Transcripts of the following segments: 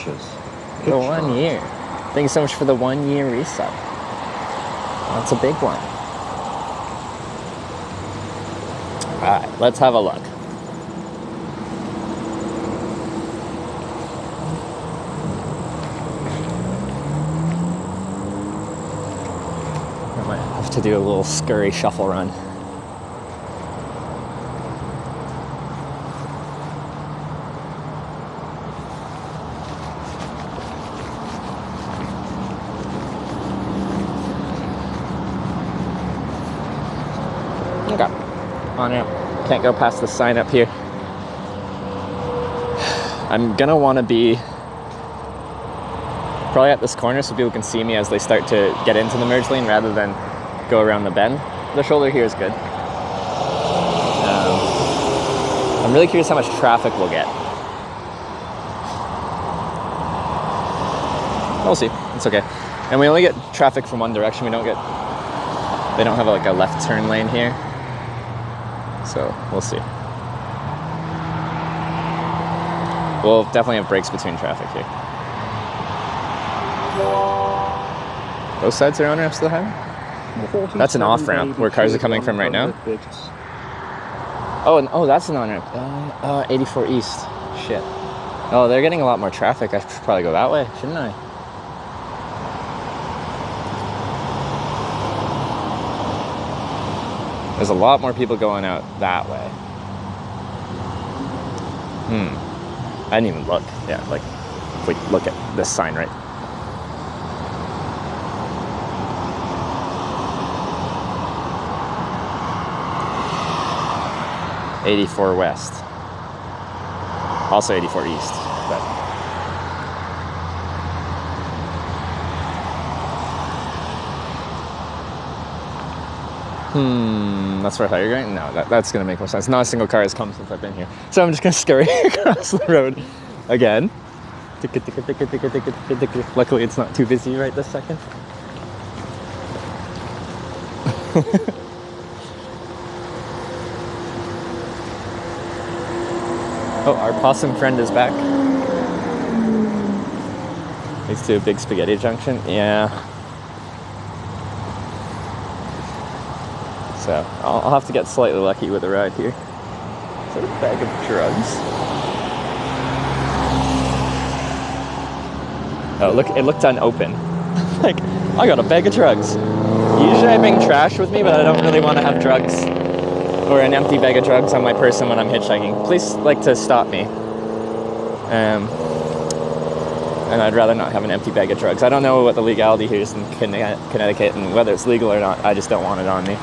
pictures. The 1 year. Thank you so much for the 1 year resub. That's a big one. Alright, let's have a look. I might have to do a little scurry shuffle run. Okay. On ramp. Can't go past the sign up here. I'm gonna want to be probably at this corner so people can see me as they start to get into the merge lane rather than go around the bend. The shoulder here is good. I'm really curious how much traffic we'll get. We'll see. It's okay. And we only get traffic from one direction. They don't have like a left turn lane here. So we'll see. We'll definitely have breaks between traffic here. Both sides are on ramps to the highway? That's an off ramp where cars are coming from right now. Oh, that's an on ramp. 84 East. Shit. Oh, they're getting a lot more traffic. I should probably go that way, shouldn't I? There's a lot more people going out that way. I didn't even look. Yeah, like, if we look at this sign, right? '84 West. Also 84 East, but... That's where I thought you were going? No, that's going to make more sense. Not a single car has come since I've been here. So I'm just going to scurry across the road again. Luckily it's not too busy right this second. Oh, our possum friend is back. Next to a big spaghetti junction. Yeah. So I'll have to get slightly lucky with a ride here. Is that a bag of drugs? Oh, look, it looked unopened. Like, I got a bag of drugs. Usually I bring trash with me, but I don't really want to have drugs or an empty bag of drugs on my person when I'm hitchhiking. Please like to stop me. And I'd rather not have an empty bag of drugs. I don't know what the legality here is in Connecticut and whether it's legal or not. I just don't want it on me.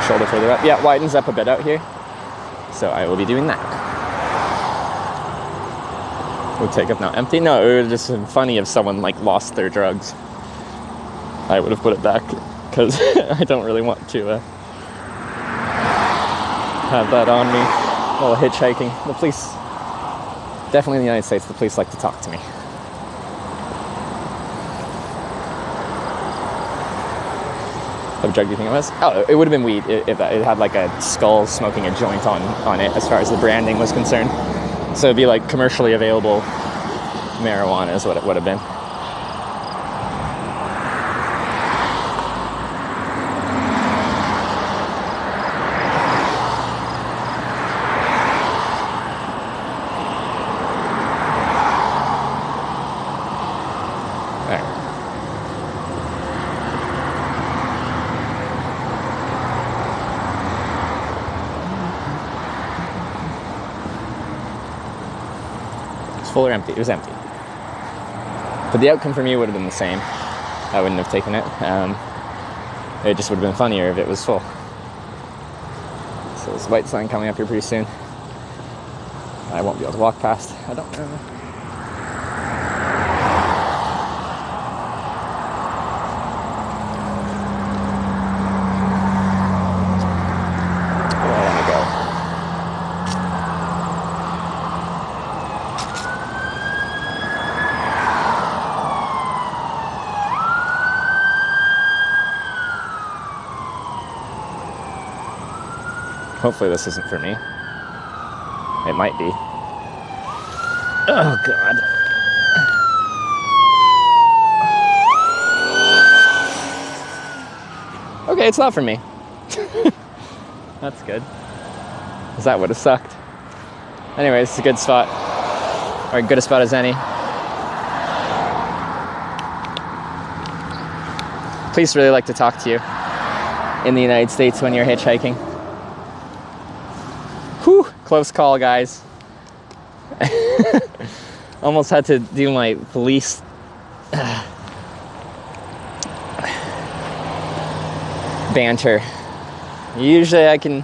Shoulder further up. Yeah, widens up a bit out here. So I will be doing that. We'll take up now empty. No, it would have just been funny if someone like lost their drugs. I would have put it back because I don't really want to have that on me while hitchhiking. The police, definitely in the United States, the police like to talk to me. What drug do you think it was? Oh, it would have been weed if it had like a skull smoking a joint on it as far as the branding was concerned. So it'd be like commercially available marijuana is what it would have been. Full or empty? It was empty. But the outcome for me would have been the same. I wouldn't have taken it. It just would have been funnier if it was full. So there's a white sign coming up here pretty soon. I won't be able to walk past. I don't know. Hopefully this isn't for me. It might be. Oh, God. Okay, it's not for me. That's good. Because that would have sucked. Anyway, it's a good spot. Or good a spot as any. Police really like to talk to you in the United States when you're hitchhiking. Whew, close call, guys. Almost had to do my police banter. Usually I can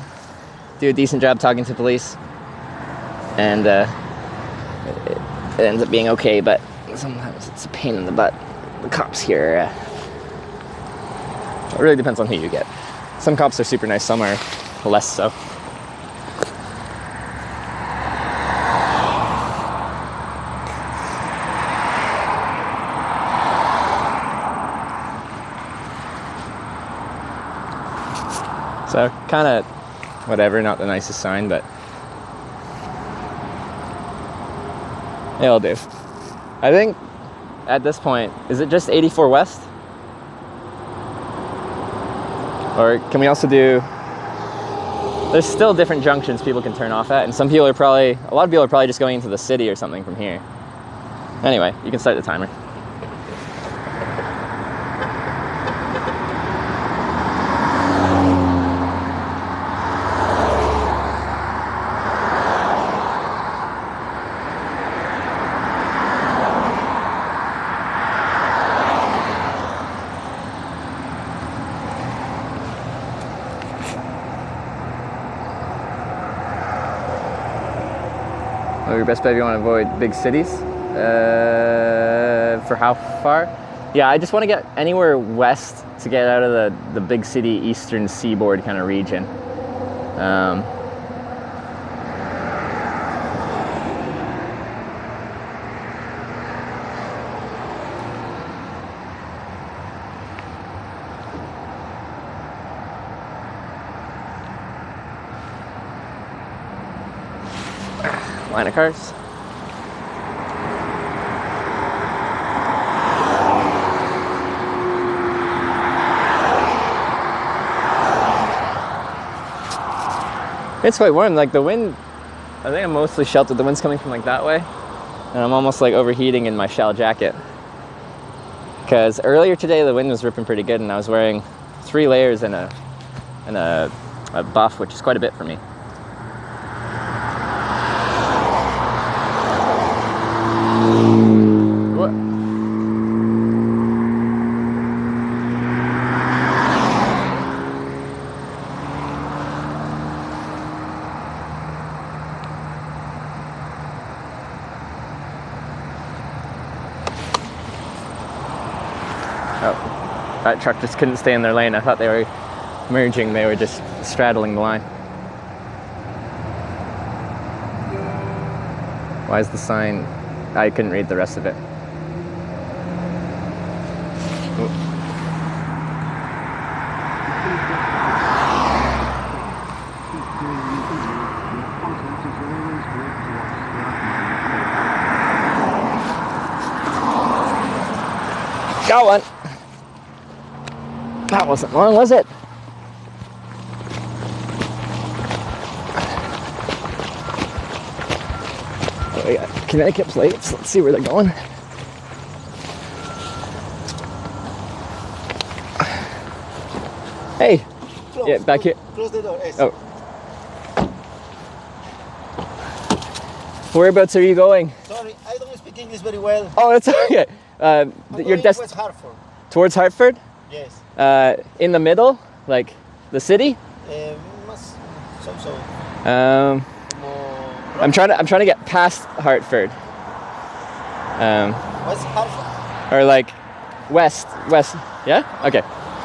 do a decent job talking to police, and it ends up being okay, but sometimes it's a pain in the butt. The cops here, it really depends on who you get. Some cops are super nice, some are less so. So kind of whatever, not the nicest sign, but it'll do. I think at this point, is it just 84 West? Or can we also do, there's still different junctions people can turn off at, and some people are probably, a lot of people are probably just going into the city or something from here. Anyway, you can start the timer. Your best bet if you want to avoid big cities. For how far? Yeah, I just want to get anywhere west to get out of the big city eastern seaboard kind of region. Line of cars. It's quite warm, like the wind, I think I'm mostly sheltered. The wind's coming from like that way, and I'm almost like overheating in my shell jacket. Because earlier today the wind was ripping pretty good, and I was wearing 3 layers and a buff, which is quite a bit for me. Oh, that truck just couldn't stay in their lane. I thought they were merging, they were just straddling the line. Why is the sign? I couldn't read the rest of it. Ooh. Got one. That wasn't long, was it? Oh, we got Connecticut plates. Let's see where they're going. Hey. Close, yeah, back here. Close the door. Yes. Oh. Whereabouts are you going? Sorry, I don't speak English very well. Oh, that's okay. Your towards Hartford. Towards Hartford? Yes. In the middle, like the city. So. I'm trying to get past Hartford. West Hartford. Or like west. Yeah. Okay.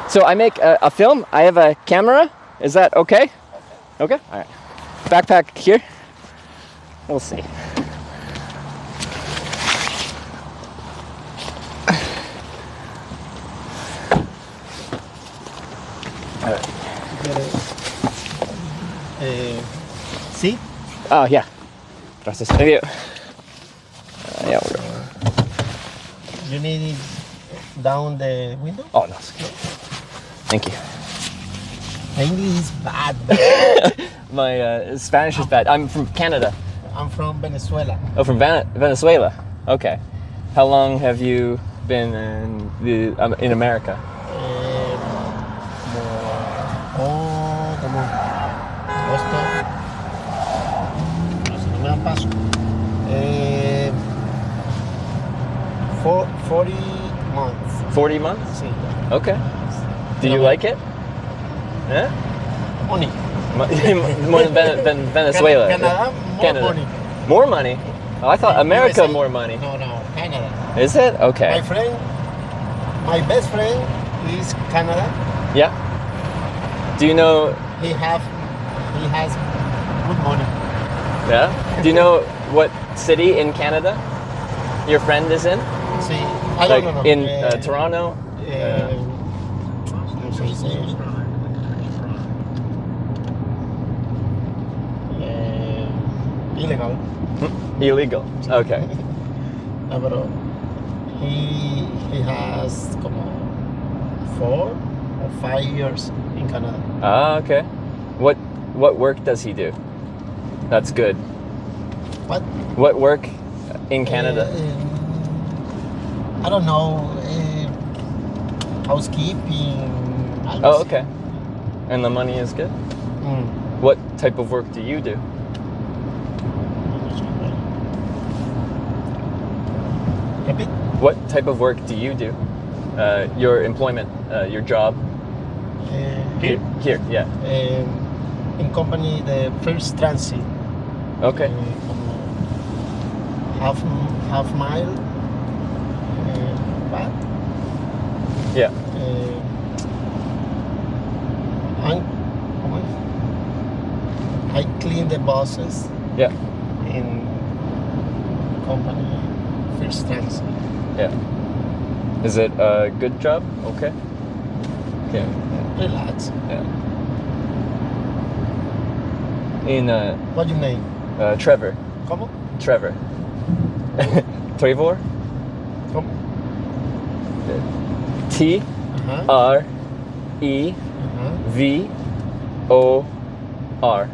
So I make a film. I have a camera. Is that okay? Okay. All right. Backpack here. We'll see. seat. Oh, yeah. Gracias. Thank you. Yeah, we're good. You need it down the window. Oh, no. It's okay. Thank you. My English is bad. My Spanish is bad. I'm from Canada. I'm from Venezuela. Oh, from Venezuela. Okay. How long have you been in America? Como agosto. No sé, no me dan paso. 40 months. 40 months? Sí. Okay. Do you like it? Yeah? Money. More than Venezuela. Canada, more money. More money? Oh, I thought America USA. more money. No, Canada. Is it? Okay. My best friend is Canada. Yeah. Do you know? He has good money. Yeah. Do you know what city in Canada your friend is in? Sí. I Like don't know. in Toronto. No sé si illegal. Illegal. Okay. No, pero he has como 4 or 5 years in Canada. Ah, okay. What work does he do? That's good. What? What work in Canada? I don't know. Housekeeping. Oh, okay. And the money is good? Mm. What type of work do you do? Repeat. What type of work do you do? Your employment, your job? Here. Here, yeah. In company, the first transit. Okay. Como half mile. Back. Yeah. I clean the buses Yeah. in company first transit. Yeah. Is it a good job? Okay. Yeah. Relax. Yeah. In What you name? Trevor. ¿Cómo? Trevor. Trevor? ¿Cómo? T Ajá. R E Ajá. V O R.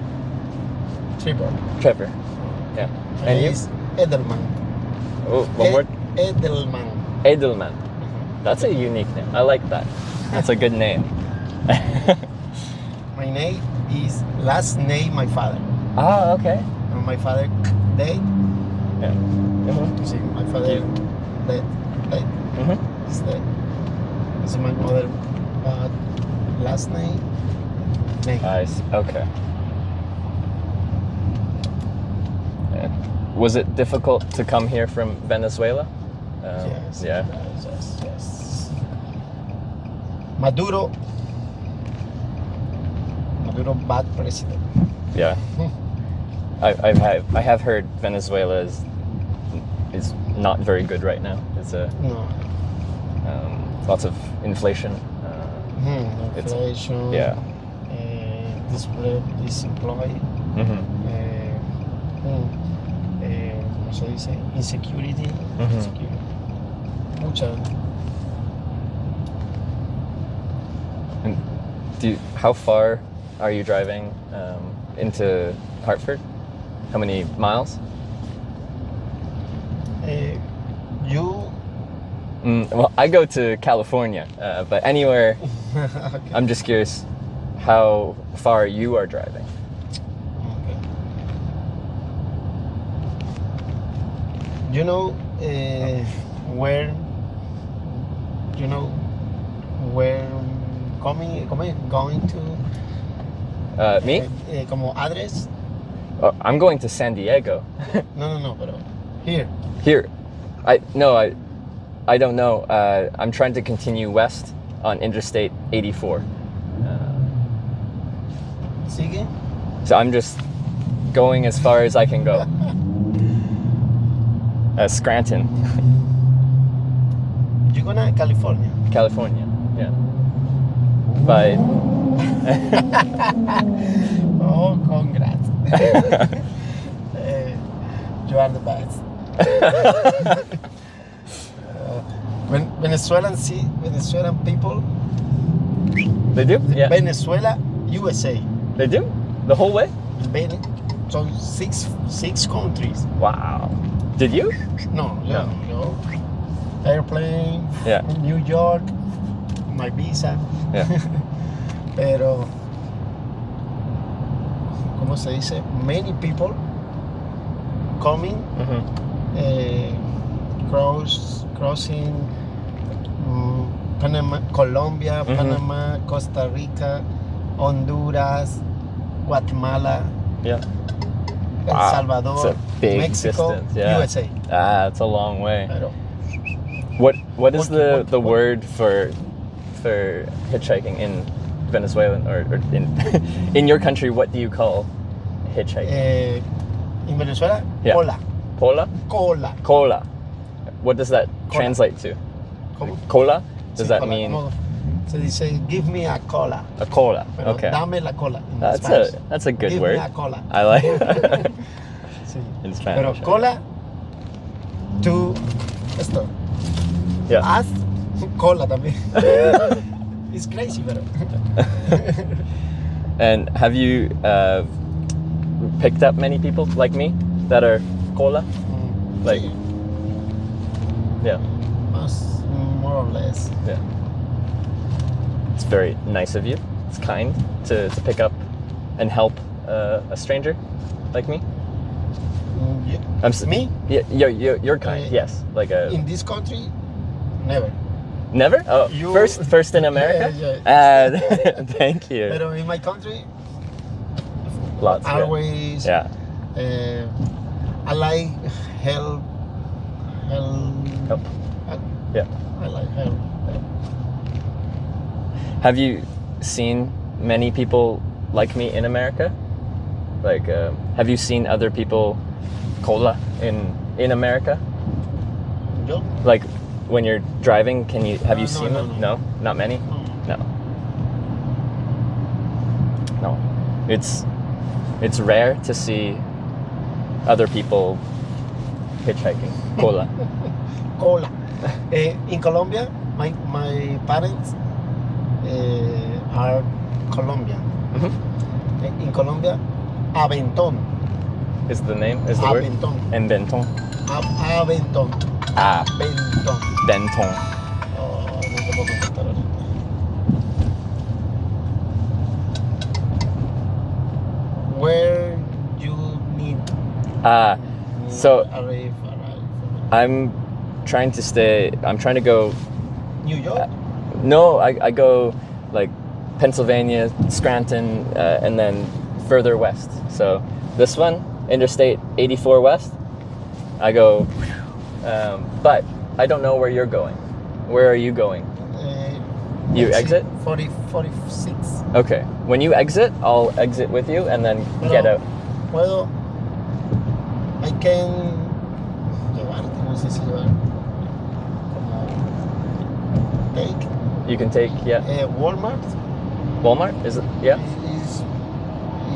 Trevor. Trevor. Yeah. And you? Is Edelman. Oh, one word. Edelman. Edelman. That's a unique name. I like that. That's a good name. My name is last name my father. Ah, okay. And my father dead. Yeah. See, my father dead. Mm-hmm. Is dead. This is my mother. Last name. Nice. Okay. Yeah. Was it difficult to come here from Venezuela? Yes. Yeah. Yes. Maduro, bad president. Yeah. I have heard Venezuela is not very good right now. It's No. lots of inflation. Inflation. Yeah. Disemployed. Mm-hmm. ¿Cómo se dice? Insecurity. Mhm. Insecurity. Mucha. And how far are you driving into Hartford? How many miles? You. Well, I go to California, but anywhere. Okay. I'm just curious how far you are driving. Okay. You know where? You know where? Going to? Me? Como address? I'm going to San Diego. No, pero here. Here, I don't know. I'm trying to continue west on Interstate 84. Sigue. So I'm just going as far as I can go. Scranton, You gonna California? California. Yeah. But Oh, Oh, congrats. You are the best. When Venezuelan people, They do? Yeah. Venezuela, USA. They do? The whole way? So six countries. Wow. Did you? No. Airplane, Yeah. New York, my visa. Yeah. Pero, ¿cómo se dice? Many people coming, crossing Panama, Colombia, Panama, Costa Rica, Honduras, Guatemala, Yeah. El Salvador, It's a big Mexico, distance. Yeah. USA. It's a long way. Pero, What is the word for hitchhiking in Venezuela or in in your country? What do you call hitchhiking? In Venezuela, Yeah. cola. Cola? Cola. What does that Cola. translate to? ¿Cómo? Cola? Does Sí, that cola. mean Como se dice, give me a cola. a cola? Pero Okay. dame la cola. In That's Spanish. a good give word. me a cola. I like Sí. in Spanish. Pero cola, tú, esto, Yeah. haz cola también. It's crazy, pero. And have you picked up many people like me that are cola? Like, Sí, yeah, more or less. yeah. It's very nice of you. It's kind to pick up and help a stranger like me. Yeah. Me? Yeah, you're kind. Yes, like a. In this country, never. Never? Oh, You- first in America? Yeah. Thank you. Pero in my country, Lots. Yeah. always. Yeah. I like help. Help. Yeah. I like help. Have you seen many people like me in America? Like, have you seen other people cola in America? Yo? Like, when you're driving, have you No, seen no, them? no. No, not many. No. No. It's rare to see other people hitchhiking. Cola. Cola. In Colombia, my parents are Colombian. In Colombia, Aventón. Is the name? Is the word? Aventón. And Benton. Aventón. Ah. Aventón. Benton. Oh, no te puedo contestar ahorita. Where you need So arrive. I'm trying to go. New York? No, I go like Pennsylvania, Scranton, and then further west. So this one, Interstate 84 West, I go, but I don't know where you're going. Where are you going? You exit? 46. Okay. When you exit, I'll exit with you and then get out. Puedo. I can llevarte, no sé si llevar. Como take. You can take, yeah. Walmart Walmart? Is it? Yeah.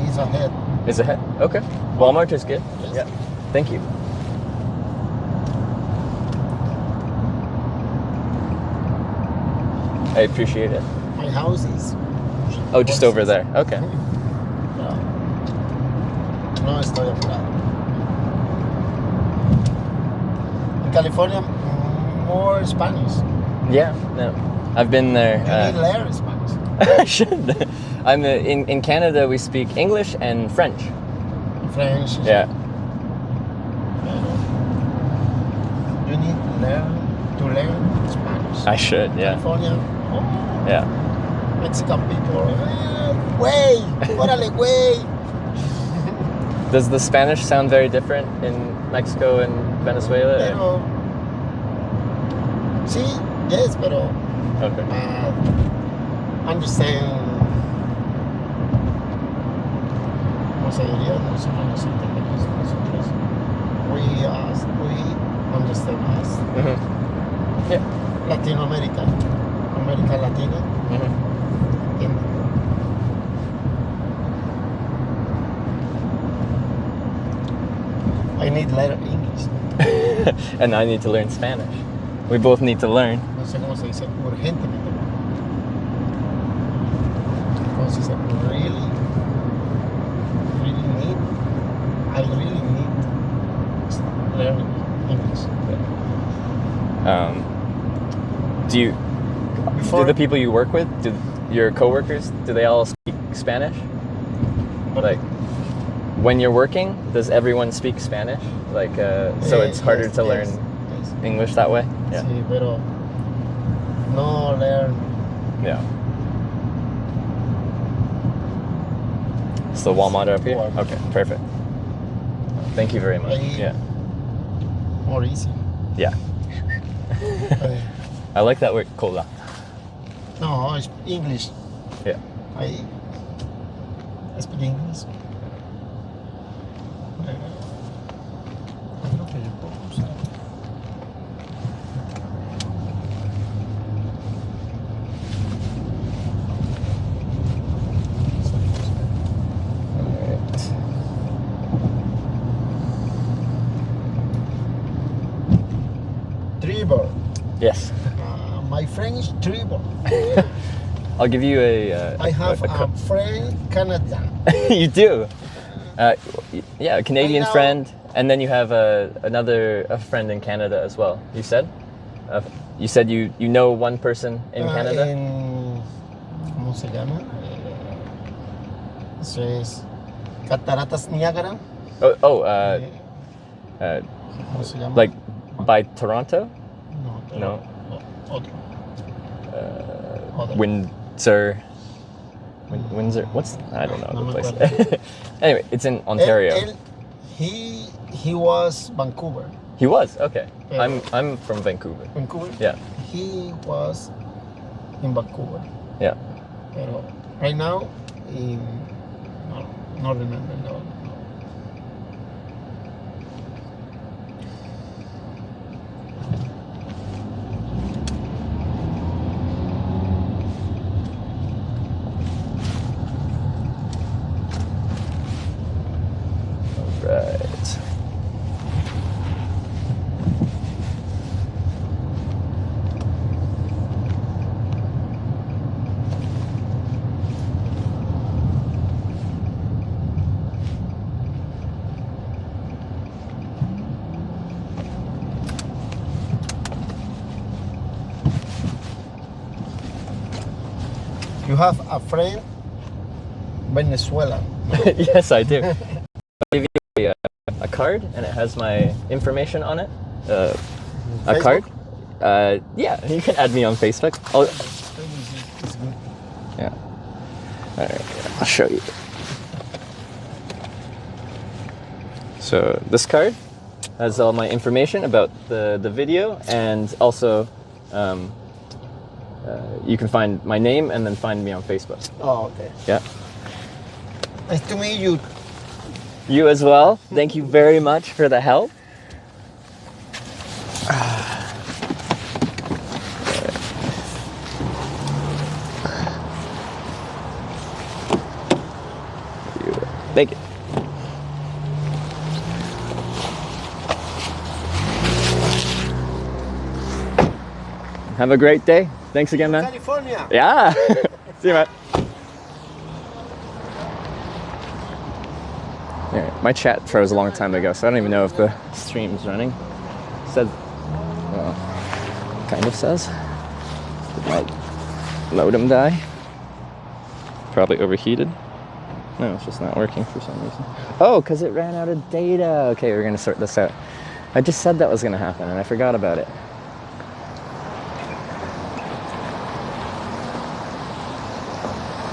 is ahead. Is ahead? Okay. Walmart is good. Yes. Yeah. Thank you. I appreciate it. My house is. Oh, just over there. Okay. No estoy apurado. In California, more Spanish. Yeah. No. I've been there. You need learn Spanish. I should. I'm in Canada. We speak English and French. French. Yeah. You need to learn Spanish. I should. Yeah. California. Yeah. Mexican people. Way. Órale, way. Does the Spanish sound very different in Mexico and Venezuela? Pero. Sí, yes, pero. Okay. Understand. ¿Cómo se diría? Nosotros nos entendemos nosotros. We understand us. Mm-hmm. Yeah. Latinoamérica. América Latina. Mm-hmm. ¿Entiendes? I need to learn English. And I need to learn Spanish. We both need to learn. No sé cómo se dice urgentemente. ¿Cómo se dice? I really need to learn English. Do Before, the people you work with, do your coworkers, do they all speak Spanish? Like, when you're working, does everyone speak Spanish? Like, so it's harder to learn English that way? Yeah. Sí, pero no learn. Yeah. It's the Walmart up here? Walmart. Okay, perfect. Thank you very much. Yeah. More easy. Yeah. I like that word, cola. No, it's English. Yeah. I speak English. Creo que yo puedo usar. Trevor. Yes. My friend is Trevor. I'll give you a I have a friend Canada. You do? Yeah, a Canadian I know. friend, and then you have another friend in Canada as well. You said? You said you know one person in Canada? ¿Cómo se llama? Eso es Cataratas Niágara. ¿Cómo se llama? like by Toronto? No. Otro. Other. Windsor. Windsor. What's I don't know No the me place. Anyway, it's in Ontario. He was Vancouver. He was okay. Yeah. I'm from Vancouver. Vancouver. Yeah. He was in Vancouver. Yeah. Pero right now no remember. No. Right. You have a friend Venezuela. Yes, I do. I'll give you a card, and it has my information on it. A Facebook? card. Yeah, you can add me on Facebook. It's good. Yeah. All right, I'll show you. So this card has all my information about the video, and also you can find my name and then find me on Facebook. Oh, okay. Yeah. Nice to meet you. You as well. Thank you very much for the help. Thank you. Have a great day. Thanks again, man. California. Yeah. See you, man. Yeah, my chat froze a long time ago, so I don't even know if the stream's running. It said, well, kind of says. Did my modem die? Probably overheated. No, it's just not working for some reason. Oh, because it ran out of data. Okay, we're going to sort this out. I just said that was going to happen, and I forgot about it.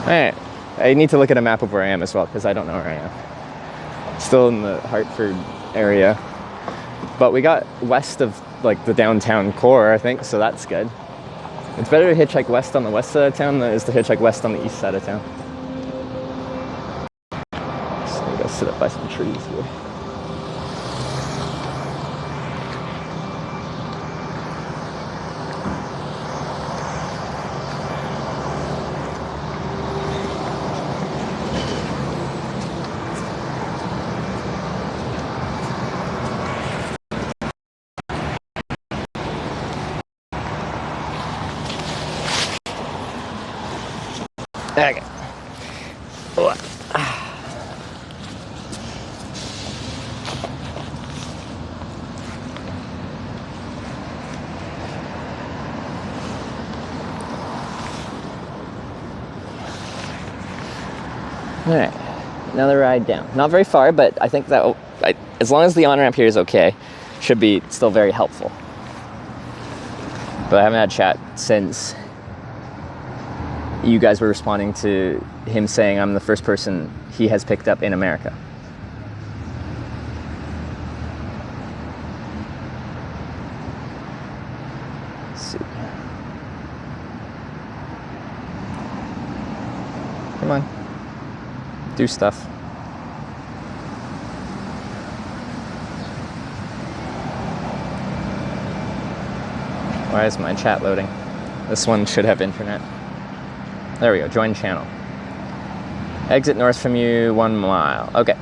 Alright, I need to look at a map of where I am as well, because I don't know where I am. Still in the Hartford area. But we got west of like the downtown core, I think, so that's good. It's better to hitchhike west on the west side of town than it is to hitchhike west on the east side of town. So we gotta sit up by some trees here. Okay. Alright, another ride down. Not very far, but I think that as long as the on-ramp here is okay, should be still very helpful. But I haven't had chat since you guys were responding to him saying I'm the first person he has picked up in America. Let's see. Come on. Do stuff. Why is my chat loading? This one should have internet. There we go, join channel. Exit north from you 1 mile. Okay.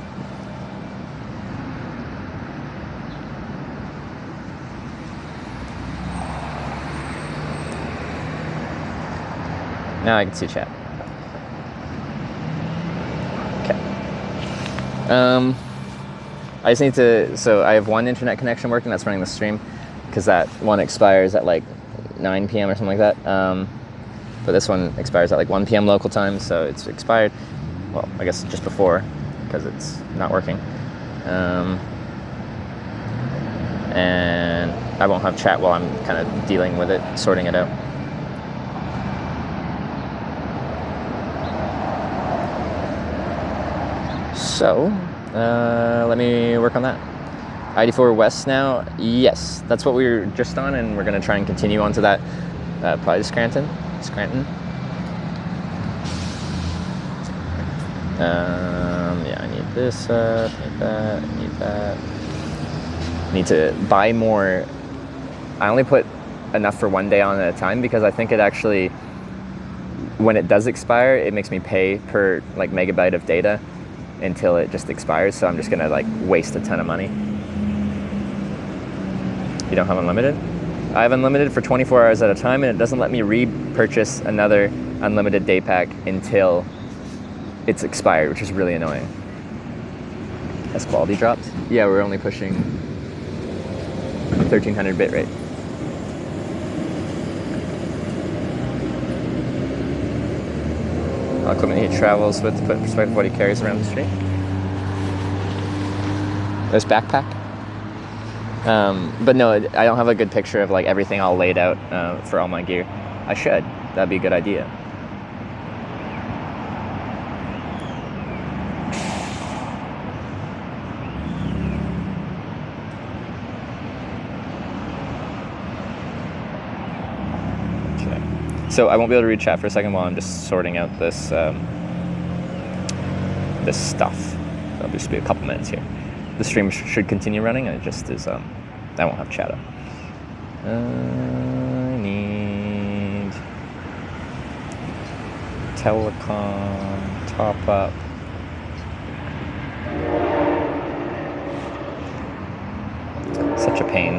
Now I can see chat. Okay. I just need to, so I have one internet connection working that's running the stream, because that one expires at like 9 p.m. or something like that. But this one expires at like 1 p.m. local time, so it's expired. Well, I guess just before, because it's not working. And I won't have chat while I'm kind of dealing with it, sorting it out. So, let me work on that. ID4 West now, yes, that's what we were just on, and we're going to try and continue on to that, probably to Scranton. Yeah, I need this, need that. Need to buy more. I only put enough for 1 day on at a time, because I think it actually, when it does expire, it makes me pay per like megabyte of data until it just expires, so I'm just gonna like waste a ton of money. You don't have unlimited? I have unlimited for 24 hours at a time, and it doesn't let me repurchase another unlimited day pack until it's expired, which is really annoying. Has quality dropped? Yeah, we're only pushing 1300 bit rate. All equipment he travels with, to put in perspective what he carries around the street. This backpack. But no, I don't have a good picture of like everything all laid out for all my gear. I should. That'd be a good idea. Okay. So I won't be able to read chat for a second while I'm just sorting out this this stuff. That'll just be a couple minutes here. The stream should continue running, and it just is, I won't have chat up. I need telecom top up. Such a pain.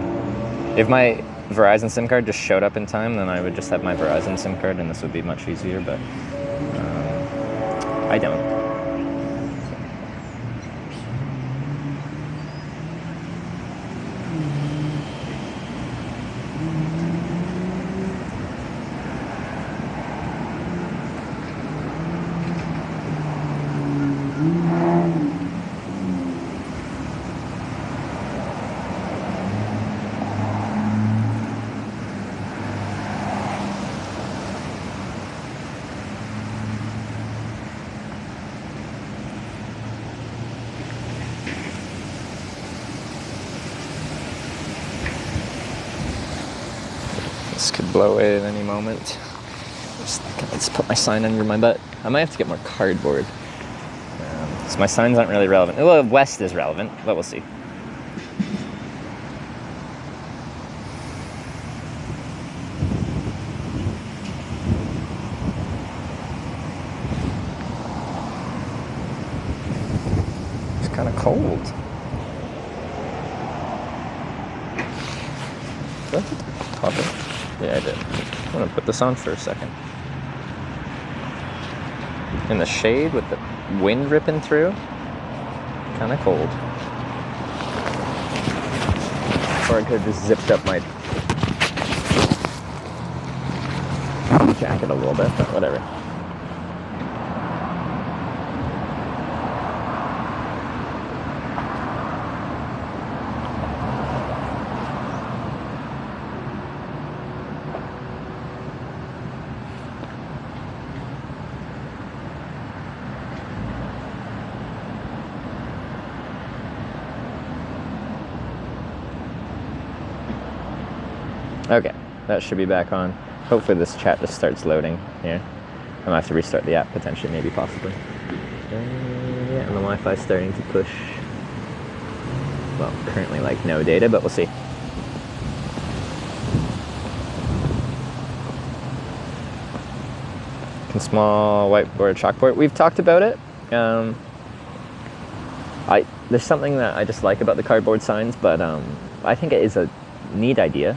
If my Verizon SIM card just showed up in time, then I would just have my Verizon SIM card, and this would be much easier, but I don't. This could blow away at any moment. Let's put my sign under my butt. I might have to get more cardboard. So my signs aren't really relevant. Well, West is relevant, but we'll see. It's kind of cold. Did I put the top in? Yeah, I did. I'm gonna put this on for a second. in the shade with the wind ripping through. Kind of cold. Or I could have just zipped up my jacket a little bit, but whatever. Okay, that should be back on. Hopefully this chat just starts loading here. I'm gonna have to restart the app potentially, maybe, possibly. Yeah, and the Wi-Fi's starting to push. Well, currently like no data, but we'll see. Small whiteboard, chalkboard. We've talked about it. There's something that I just like about the cardboard signs, but I think it is a neat idea.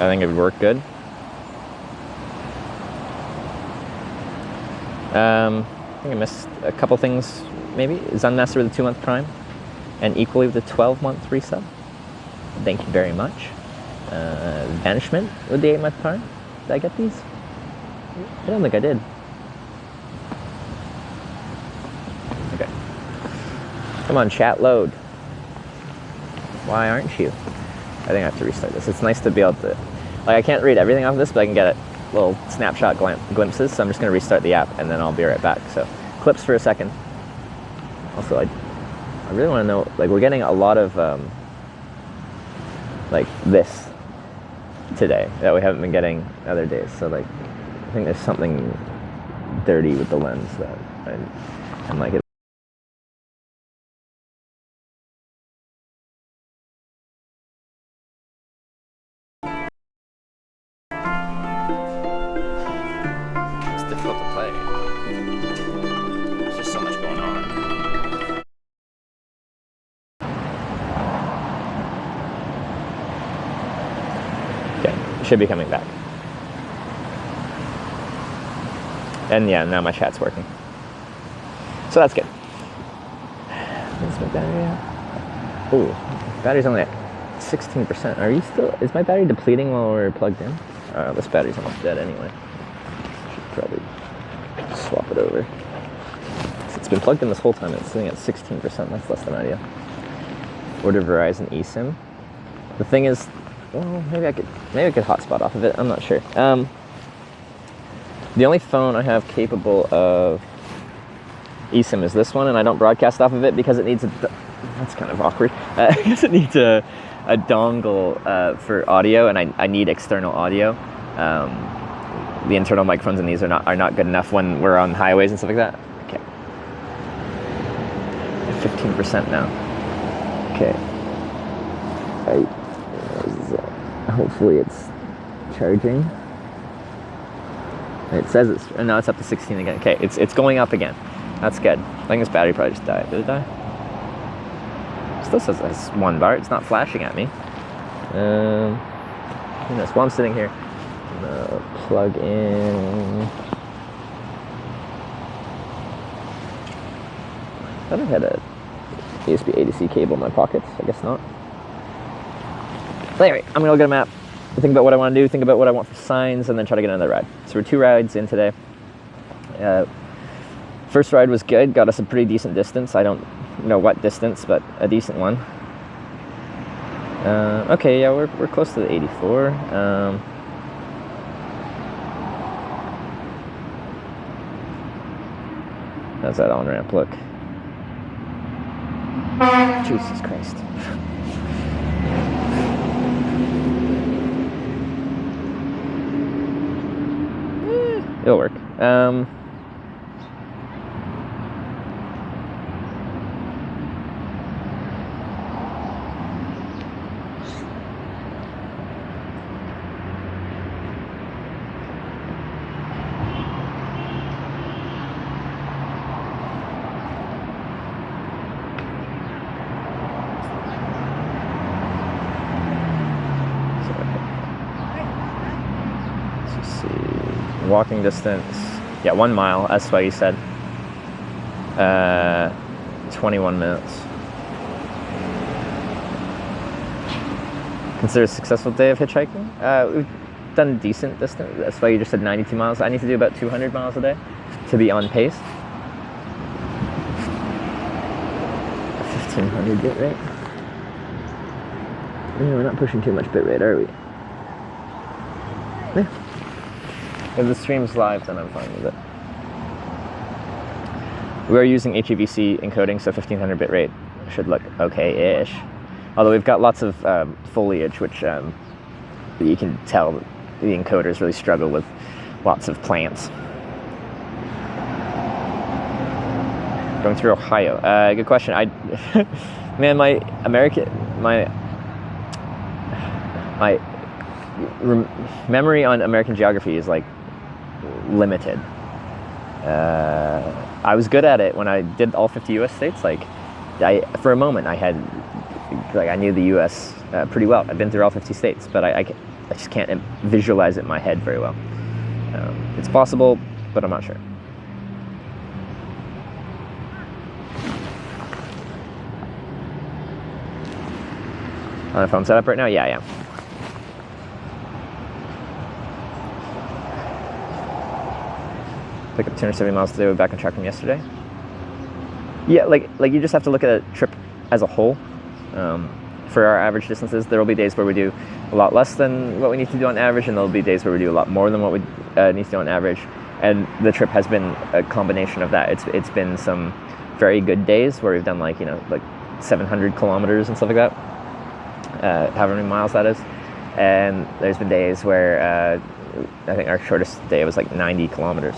I think it would work good. I think I missed a couple things, maybe. Zunmaster with a 2-month prime, and equally with a 12-month resub. Thank you very much. Banishment with the 8-month prime. Did I get these? I don't think I did. Okay. Come on, chat, load. Why aren't you? I think I have to restart this. It's nice to be able to, like, I can't read everything off of this, but I can get little snapshot glimpses, so I'm just going to restart the app, and then I'll be right back. So, clips for a second. Also, I really want to know, like, we're getting a lot of, like, this today that we haven't been getting other days. So, like, I think there's something dirty with the lens that I'm like, difficult to play. There's just so much going on. Okay, should be coming back. And yeah, now my chat's working. So that's good. Where's my battery at? Oh, battery's only at 16%. Are you still, is my battery depleting while we're plugged in? This battery's almost dead anyway. Probably swap it over. It's been plugged in this whole time. It's sitting at 16%. That's less than ideal. Order Verizon eSIM. The thing is, well, maybe I could hotspot off of it. I'm not sure. The only phone I have capable of eSIM is this one, and I don't broadcast off of it because it needs a. That's kind of awkward. Because it needs a dongle for audio, and I need external audio. The internal microphones in these are not good enough when we're on highways and stuff like that. Okay. 15% now. Okay. Hopefully it's charging. It says it's up to 16 again. Okay, it's going up again. That's good. I think this battery probably just died. Did it die? It still says it's 1 bar. It's not flashing at me. While I'm sitting here, I'm gonna plug in. I thought I had a USB ADC cable in my pockets. I guess not. But anyway, I'm gonna look at a map, think about what I want to do, think about what I want for signs, and then try to get another ride. So we're 2 rides in today. First ride was good, got us a pretty decent distance. I don't know what distance, but a decent one. Okay, yeah, we're close to the 84. How's that on-ramp look? Jesus Christ. It'll work. Walking distance Yeah, 1 mile, that's what you said. 21 minutes. Consider a successful day of hitchhiking? We've done decent distance. That's why you just said 92 miles. I need to do about 200 miles a day to be on pace. 1500 bit rate. Yeah, we're not pushing too much bit rate, are we? Yeah. If the stream's live, then I'm fine with it. We are using HEVC encoding, so 1500 bit rate should look okay-ish. Although we've got lots of foliage, which you can tell the encoders really struggle with lots of plants. Going through Ohio. Good question. Man, my memory on American geography is like limited. I was good at it when I did all 50 U.S. states. Like, for a moment, I knew the U.S. Pretty well. I've been through all 50 states, but I just can't visualize it in my head very well. It's possible, but I'm not sure. On a phone setup right now? Yeah. Pick up 270 miles today. We're back on track from yesterday. Yeah, like you just have to look at a trip as a whole. For our average distances, there will be days where we do a lot less than what we need to do on average, and there will be days where we do a lot more than what we need to do on average. And the trip has been a combination of that. It's been some very good days where we've done like 700 kilometers and stuff like that. However many miles that is. And there's been days where I think our shortest day was like 90 kilometers.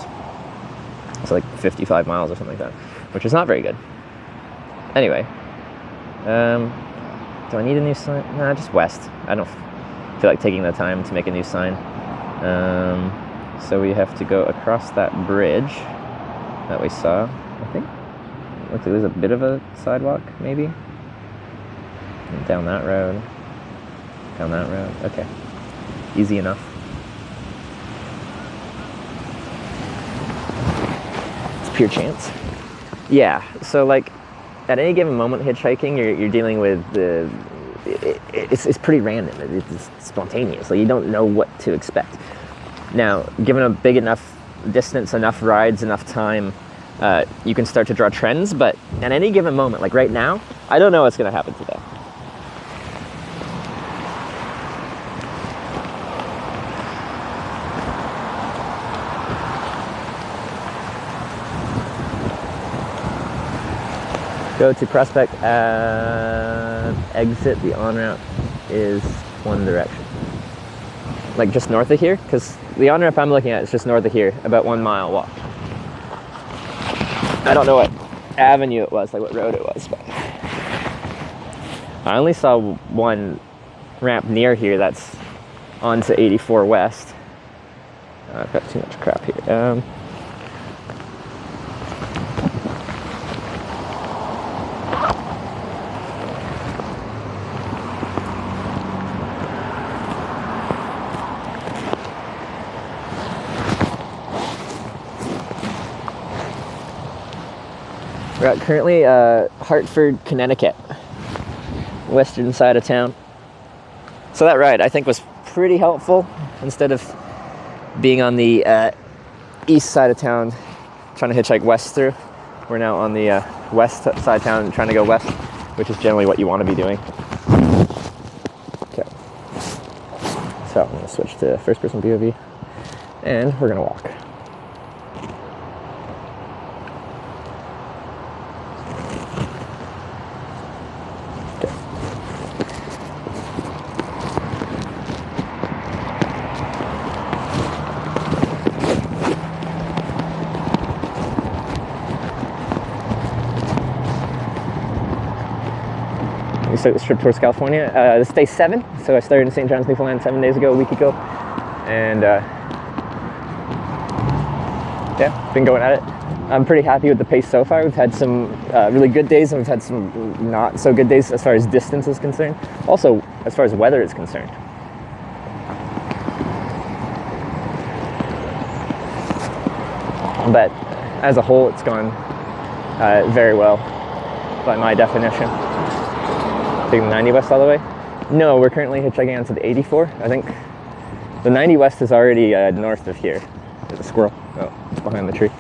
So like 55 miles or something like that, which is not very good. Anyway, do I need a new sign? Nah, just west. I don't feel like taking the time to make a new sign. So we have to go across that bridge that we saw, I think. Looks like there's a bit of a sidewalk, maybe. Down that road. Down that road. Okay. Easy enough. It's pure chance. Yeah, so like at any given moment hitchhiking, you're dealing with it's pretty random. It's spontaneous. Like you don't know what to expect. Now, given a big enough distance, enough rides, enough time, you can start to draw trends, but at any given moment, like right now, I don't know what's going to happen today. Go to Prospect and exit. The on-ramp is one direction. Like just north of here? Because the on-ramp I'm looking at is just north of here, about 1 mile walk. I don't know what avenue it was, like what road it was, but I only saw one ramp near here that's onto 84 West. I've got too much crap here. We're at currently Hartford, Connecticut, western side of town. So that ride I think was pretty helpful. Instead of being on the east side of town trying to hitchhike west through, we're now on the west side of town trying to go west, which is generally what you want to be doing. Okay. So I'm going to switch to first person POV and we're going to walk. We start this trip towards California. This is day 7, so I started in St. John's, Newfoundland 7 days ago, a week ago. And yeah, been going at it. I'm pretty happy with the pace so far. We've had some really good days and we've had some not so good days as far as distance is concerned. Also, as far as weather is concerned. but as a whole, it's gone very well by my definition. Taking the 90 West all the way? No, we're currently hitchhiking onto the 84, I think. The 90 West is already north of here. There's a squirrel. Oh, it's behind the tree.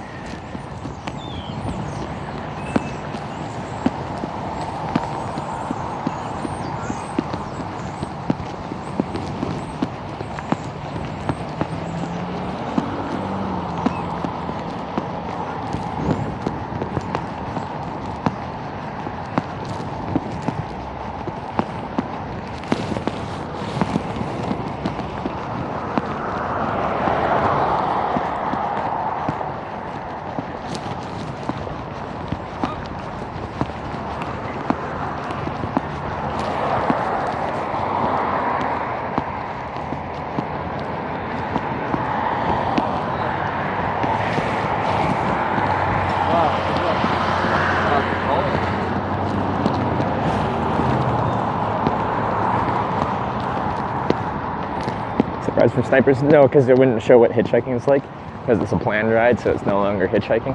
Surprise from snipers? No, because it wouldn't show what hitchhiking is like, because it's a planned ride, so it's no longer hitchhiking.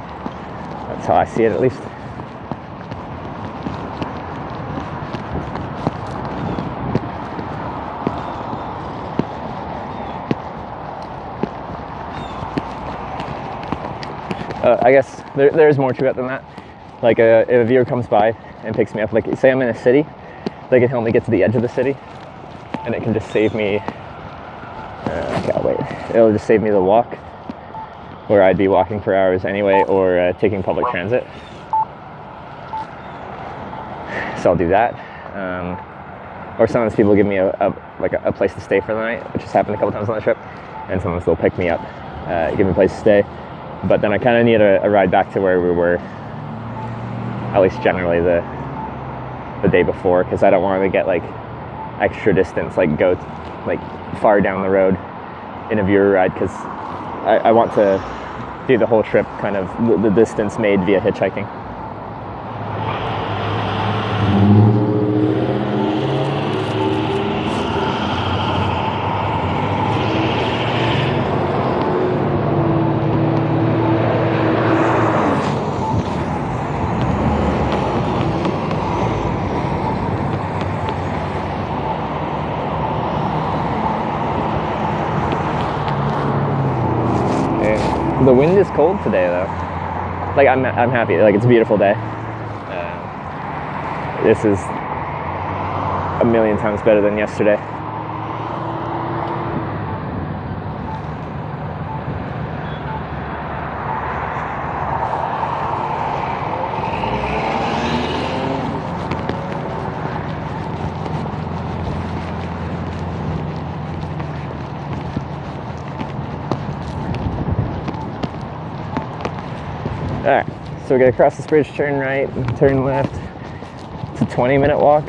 That's how I see it, at least. I guess there's more to it than that. Like if a viewer comes by and picks me up, like say I'm in a city, they can help me get to the edge of the city, and it can just save me. It'll just save me the walk, where I'd be walking for hours anyway, or taking public transit. So I'll do that. Or sometimes people give me a place to stay for the night, which has happened a couple times on the trip, and sometimes they'll pick me up, give me a place to stay. But then I kind of need a ride back to where we were, at least generally the day before, because I don't want to get like extra distance, like go like far down the road in a viewer ride, because I want to do the whole trip kind of the distance made via hitchhiking. The wind is cold today, though. Like I'm happy. Like it's a beautiful day. This is a million times better than yesterday. Alright, so we gotta cross this bridge, turn right, turn left. It's a 20-minute walk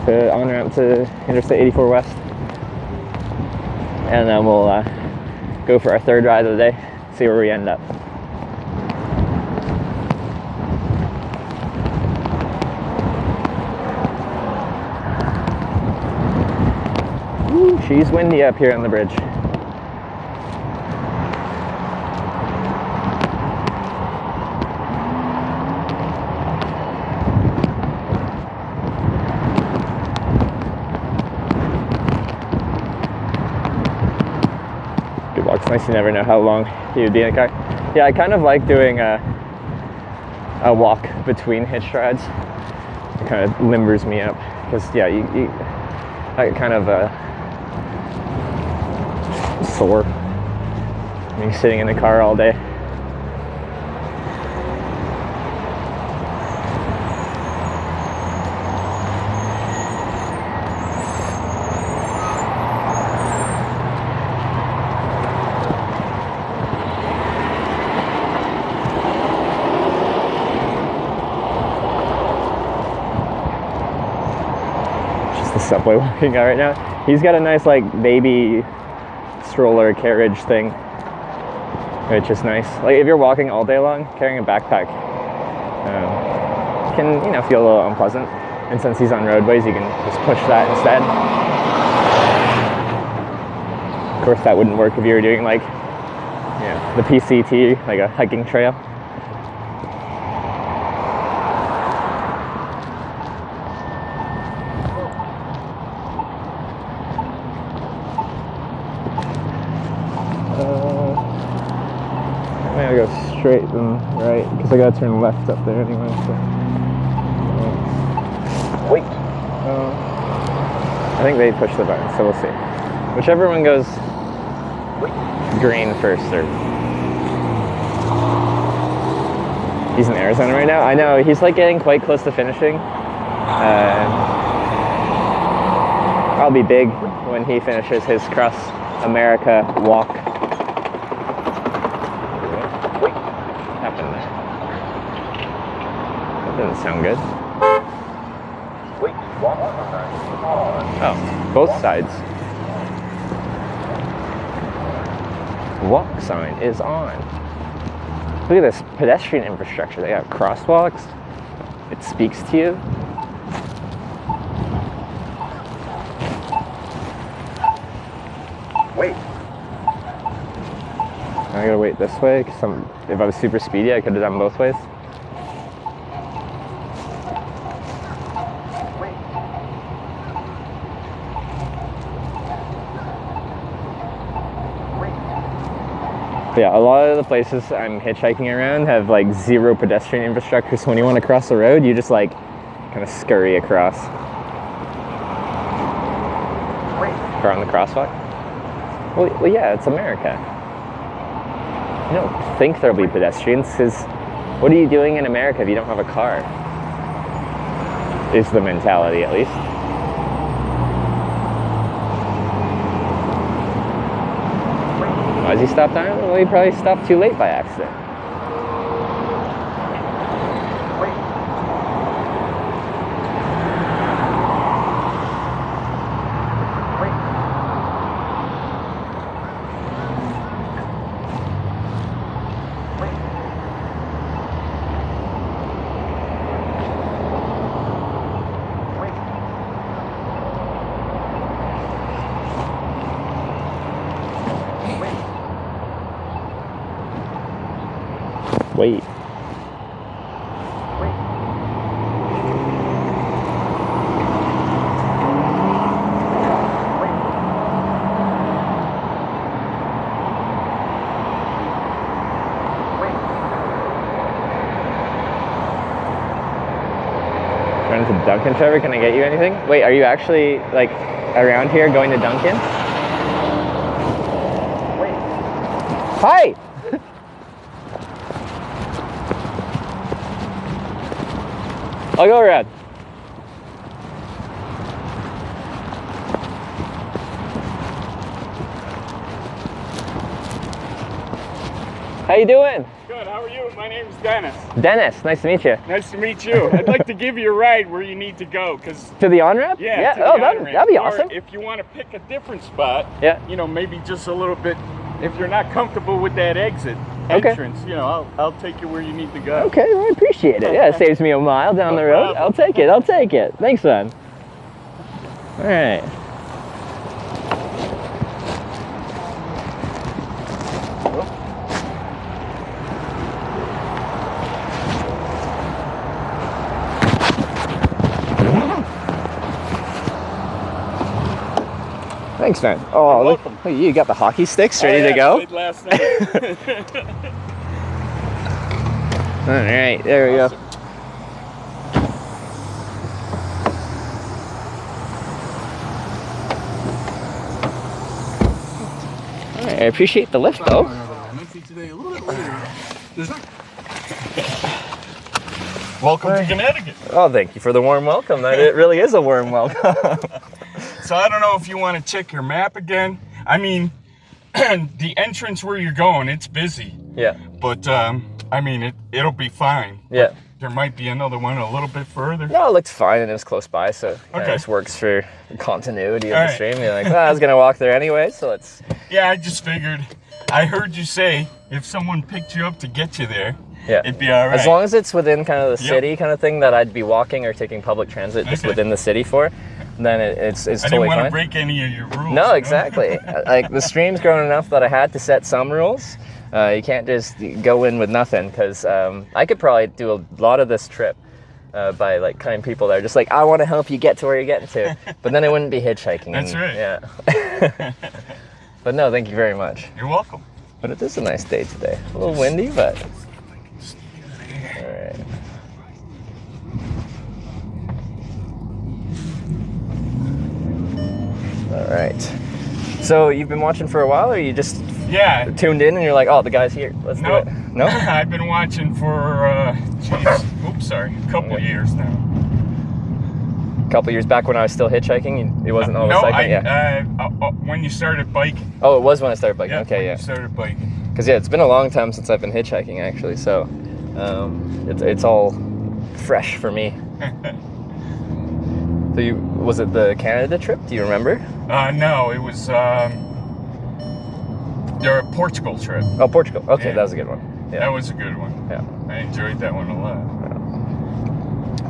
to on-ramp to Interstate 84 West. And then we'll go for our third ride of the day, see where we end up. Ooh, she's windy up here on the bridge. It's nice, you never know how long you'd be in a car. Yeah, I kind of like doing a walk between hitch rides. It kind of limbers me up, because yeah, I get kind of sore. I mean, sitting in the car all day. The subway walking out right now. He's got a nice like baby stroller carriage thing, which is nice. Like if you're walking all day long, carrying a backpack can, you know, feel a little unpleasant. And since he's on roadways, you can just push that instead. Of course, that wouldn't work if you were doing like, you Yeah, the PCT, like a hiking trail. I'm gonna go straight and right because I gotta turn left up there anyway. So. Wait. I think they push the button, so we'll see. Whichever one goes green first, or he's in Arizona right now. I know he's like getting quite close to finishing. I'll be big when he finishes his Cross America walk. What happened there? That didn't sound good. Oh, both sides. Walk sign is on. Look at this pedestrian infrastructure. They got crosswalks. It speaks to you. Wait. I gotta wait this way because if I was super speedy, I could have done both ways. Yeah, a lot of the places I'm hitchhiking around have like zero pedestrian infrastructure, so when you want to cross the road, you just like kind of scurry across. Or on the crosswalk. Well, yeah, it's America. You don't think there'll be pedestrians, because what are you doing in America if you don't have a car? Is the mentality, at least. Why does he stop down? Well, he probably stopped too late by accident. Wait. Running to Dunkin', Trevor? Can I get you anything? Wait, are you actually like around here going to Dunkin'? Wait. Hi! I'll go around. How you doing? Good, how are you? My name's Dennis. Dennis, nice to meet you. Nice to meet you. I'd like to give you a ride where you need to go, because... To the on-ramp? Yeah, to the that'd be awesome. Or if you want to pick a different spot, yeah, you know, maybe just a little bit, if you're not comfortable with that entrance, you know, I'll take you where you need to go. Okay, well, I appreciate it. Yeah, it saves me a mile down the road. I'll take it, I'll take it. Thanks, man. All right. Thanks, man. Oh, look, you got the hockey sticks ready to go? I played last night. All right, there we go. All right, I appreciate the lift, though. Welcome to Connecticut. Oh, thank you for the warm welcome. It really is a warm welcome. So I don't know if you want to check your map again. I mean, the entrance where you're going, it's busy. Yeah. But, I mean, it'll be fine. Yeah. There might be another one a little bit further. No, it looked fine and it was close by, so it just works for the continuity of the stream. You're like, well, I was going to walk there anyway, so let's... Yeah, I just figured. I heard you say if someone picked you up to get you there, yeah, it'd be all right. As long as it's within kind of the city kind of thing that I'd be walking or taking public transit just within the city for, then it's totally fine. I didn't want to break any of your rules. No, exactly. Like, the stream's grown enough that I had to set some rules. You can't just go in with nothing, because I could probably do a lot of this trip by like kind people that are just like, I want to help you get to where you're getting to, but then it wouldn't be hitchhiking. That's right. Yeah. But no, thank you very much. You're welcome. But it is a nice day today. A little windy, but all right. All right. So you've been watching for a while, or you just tuned in and you're like, oh, the guy's here, let's do it? No? I've been watching for, a couple years now. A couple years back when I was still hitchhiking, it wasn't all the cycling? When you started biking. Oh, it was when I started biking. Okay, You started biking. Because it's been a long time since I've been hitchhiking, actually, so it's all fresh for me. So was it the Canada trip? Do you remember? No, it was your Portugal trip. Oh, Portugal. Okay, that was a good one. Yeah. That was a good one. Yeah. I enjoyed that one a lot.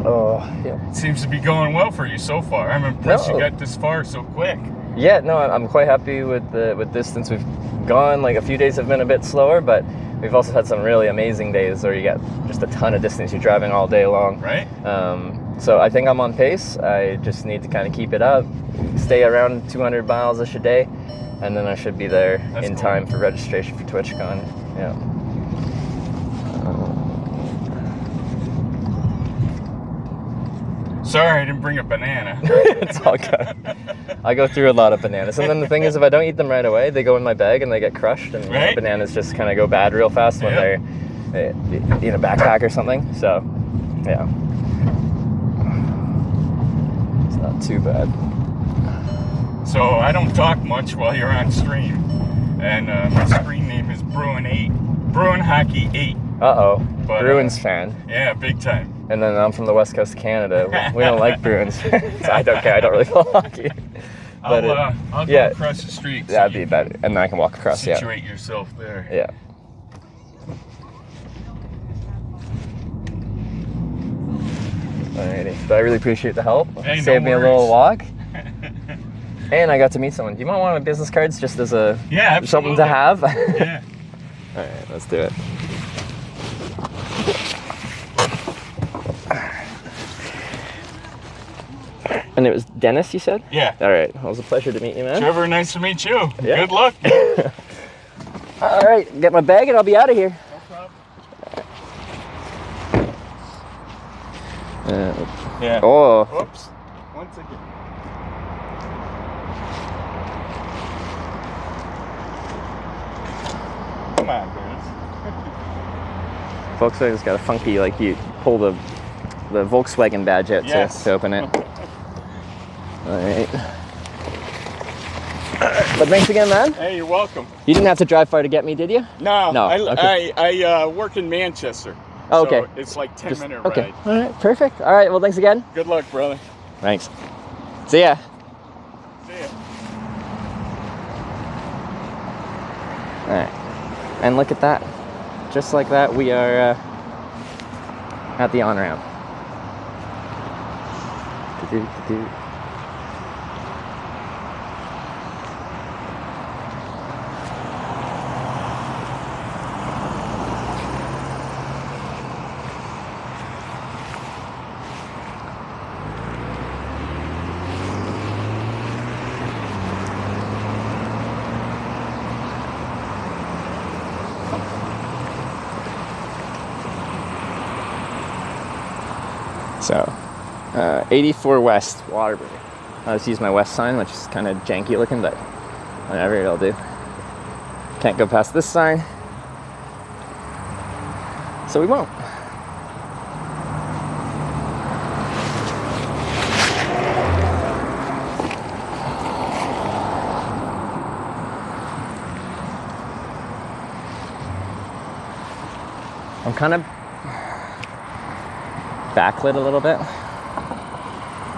Oh, yeah. It seems to be going well for you so far. I'm impressed you got this far so quick. Yeah, no, I'm quite happy with distance we've gone. Like, a few days have been a bit slower, but we've also had some really amazing days where you get just a ton of distance. You're driving all day long. Right. So I think I'm on pace. I just need to kind of keep it up, stay around 200 miles-ish a day, and then I should be there in time for registration for TwitchCon. Yeah. Sorry, I didn't bring a banana. It's all good. I go through a lot of bananas, and then the thing is, if I don't eat them right away, they go in my bag and they get crushed, and bananas just kind of go bad real fast when they're in a backpack or something. So, yeah. Not too bad. So I don't talk much while you're on stream, and my screen name is Bruin Hockey 8. Uh-oh, But, Bruins fan. Yeah, big time. And then I'm from the west coast of Canada. We don't like Bruins. So I don't care. I don't really follow hockey. But I'll go across the street. That'd be better, and then I can walk across. Situate yourself there. Yeah. Alrighty, but I really appreciate the help. Hey, Saved me a little walk. worries. And I got to meet someone. Do you want one of my business cards just as a something to have? Yeah. Alright, let's do it. And it was Dennis, you said? Yeah. Alright, well, it was a pleasure to meet you, man. Trevor, nice to meet you. Yeah. Good luck. Alright, get my bag and I'll be out of here. No problem. Yeah. Oh. Whoops. Once again. Come on, Dennis. Volkswagen's got a funky, like, you pull the Volkswagen badge out to open it. Alright. But thanks again, man. Hey, you're welcome. You didn't have to drive far to get me, did you? No. Okay. I work in Manchester. Oh, okay. So it's like 10-minute ride. Okay. All right. Perfect. All right. Well, thanks again. Good luck, brother. Thanks. See ya. See ya. All right. And look at that. Just like that, we are at the on-ramp. So, 84 West, Waterbury. I'll just use my west sign, which is kind of janky looking, but whatever, it'll do. Can't go past this sign, so we won't. I'm kind of backlit a little bit.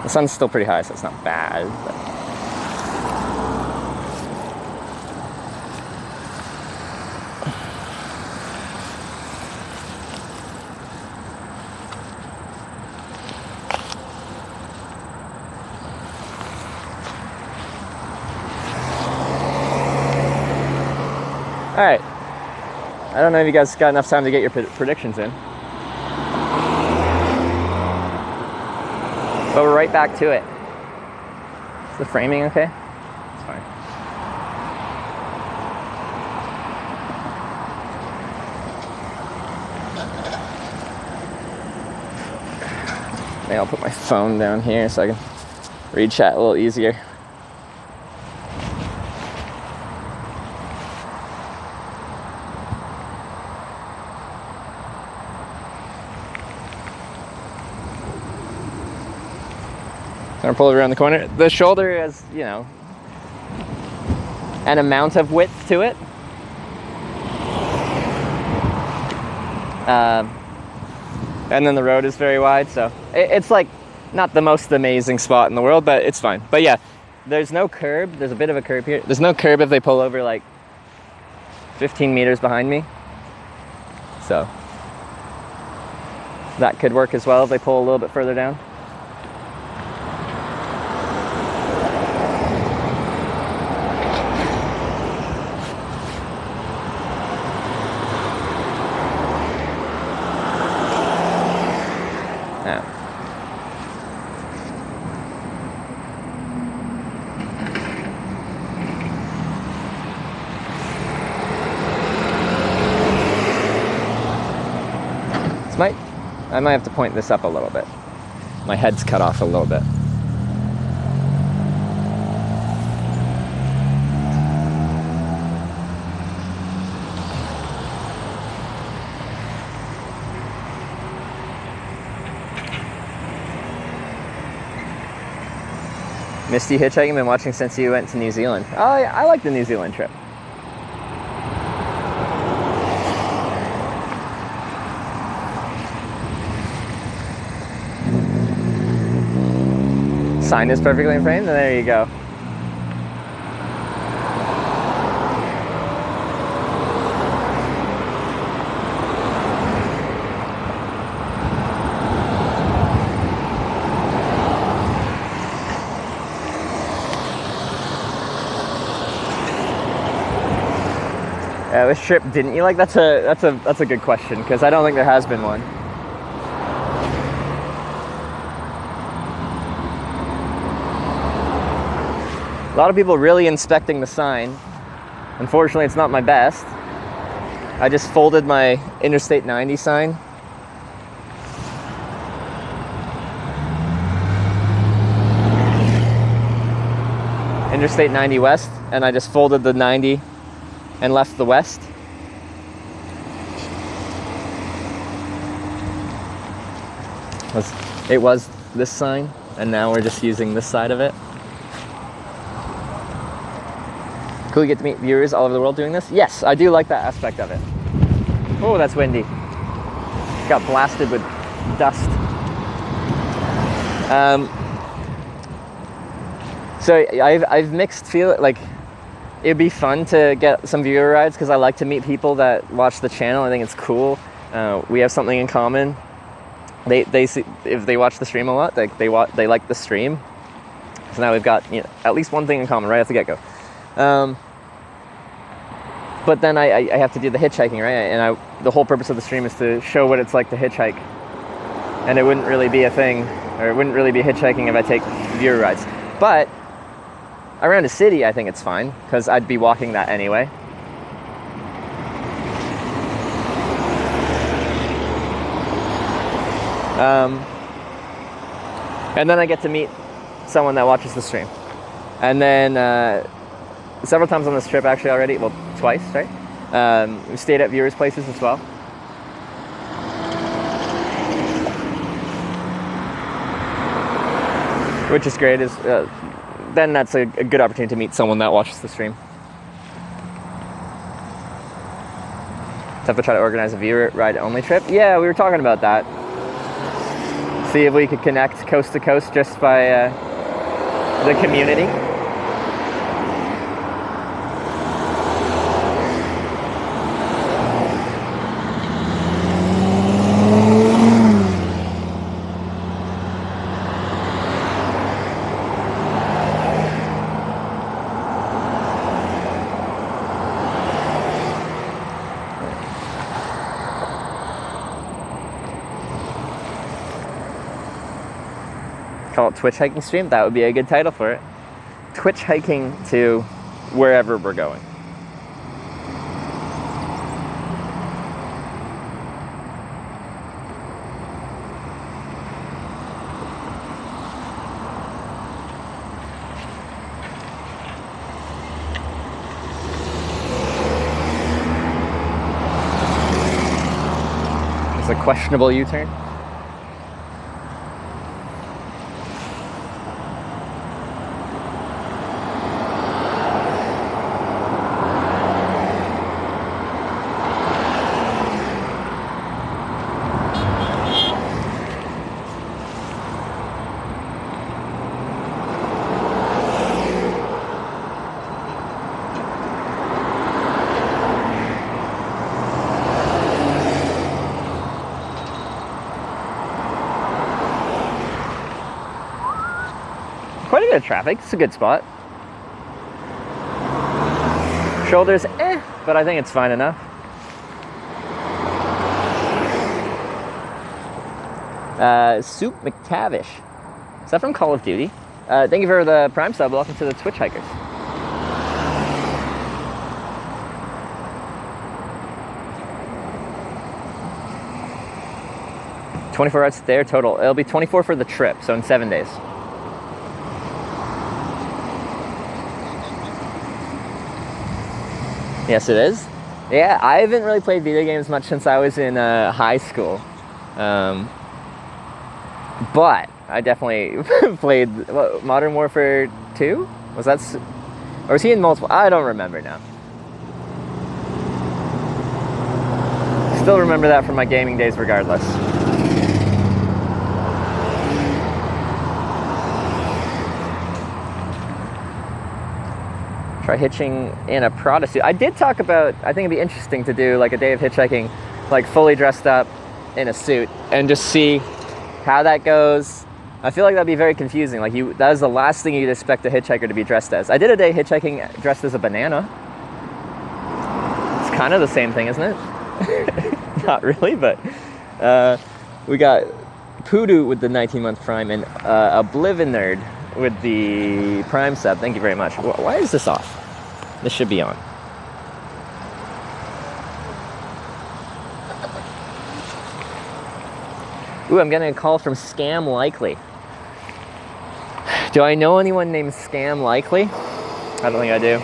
The sun's still pretty high, so it's not bad. But... All right. I don't know if you guys got enough time to get your predictions in. But we're right back to it. Is the framing okay? It's fine. Maybe I'll put my phone down here so I can read chat a little easier. I'm gonna pull it around the corner. The shoulder has, you know, an amount of width to it. And then the road is very wide, so it's like not the most amazing spot in the world, but it's fine. But yeah, there's no curb. There's a bit of a curb here. There's no curb if they pull over like 15 meters behind me. So that could work as well if they pull a little bit further down. I might have to point this up a little bit. My head's cut off a little bit. Missed you hitchhiking? Been watching since you went to New Zealand. Oh, I like the New Zealand trip. Sign is perfectly in frame, and there you go. Which trip didn't you like? That's a good question, because I don't think there has been one. A lot of people really inspecting the sign. Unfortunately, it's not my best. I just folded my Interstate 90 sign. Interstate 90 West, and I just folded the 90 and left the West. It was this sign, and now we're just using this side of it. Cool, you get to meet viewers all over the world doing this? Yes, I do like that aspect of it. Oh, that's windy. Got blasted with dust. So I've mixed feelings. Like, it'd be fun to get some viewer rides because I like to meet people that watch the channel. I think it's cool. We have something in common. They see, if they watch the stream a lot, they like the stream. So now we've got, you know, at least one thing in common right at the get-go. But then I have to do the hitchhiking, right? And the whole purpose of the stream is to show what it's like to hitchhike. And it wouldn't really be a thing, or it wouldn't really be hitchhiking if I take viewer rides. But around a city, I think it's fine, because I'd be walking that anyway. And then I get to meet someone that watches the stream. And then several times on this trip actually already, well, twice, right? We stayed at viewers' places as well. Which is great, then that's a good opportunity to meet someone that watches the stream. Have to try to organize a viewer ride only trip. Yeah, we were talking about that. See if we could connect coast to coast just by the community. call it Twitch hiking stream. That would be a good title for it. Twitch hiking to wherever we're going. It's a questionable U-turn. Quite a bit of traffic. It's a good spot. Shoulders, but I think it's fine enough. Soup McTavish. Is that from Call of Duty? Thank you for the Prime sub. Welcome to the Twitch Hikers. $24 hours there total. It'll be 24 for the trip, so in 7 days. Yes, it is. Yeah, I haven't really played video games much since I was in high school. But I definitely played Modern Warfare 2? Was that... Or was he in multiple? I don't remember now. Still remember that from my gaming days regardless. Try hitching in a Prada suit. I did talk about, I think it'd be interesting to do like a day of hitchhiking, like fully dressed up in a suit and just see how that goes. I feel like that'd be very confusing. Like that is the last thing you'd expect a hitchhiker to be dressed as. I did a day hitchhiking dressed as a banana. It's kind of the same thing, isn't it? Not really, but we got Poodoo with the 19-month Prime and Oblivion Nerd with the Prime sub. Thank you very much. Why is this off? This should be on. Ooh, I'm getting a call from Scam Likely. Do I know anyone named Scam Likely? I don't think I do.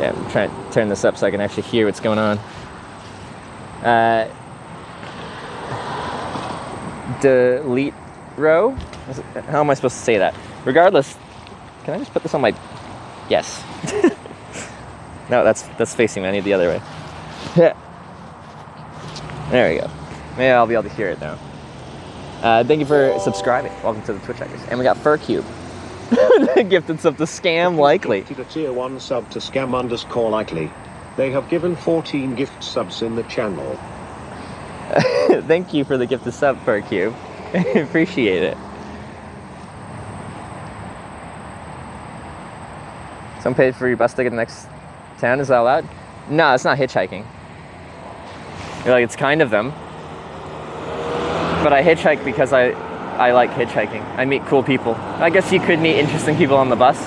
I'm trying to turn this up so I can actually hear what's going on. Delete row? How am I supposed to say that? Regardless, can I just put this on my... Yes. No, that's facing me. I need the other way. There we go. Maybe I'll be able to hear it now. Thank you for subscribing. Welcome to the Twitch Hackers. And we got Fur Cube. Gifted sub to Scam Likely. Gifted a tier 1 sub to Scam_Likely. They have given 14 gift subs in the channel. Thank you for the gifted sub, Fur Cube. Appreciate it. Someone paid for your bus ticket to the next town. Is that allowed? No, it's not hitchhiking. You're like, it's kind of them. But I hitchhike because I like hitchhiking. I meet cool people. I guess you could meet interesting people on the bus.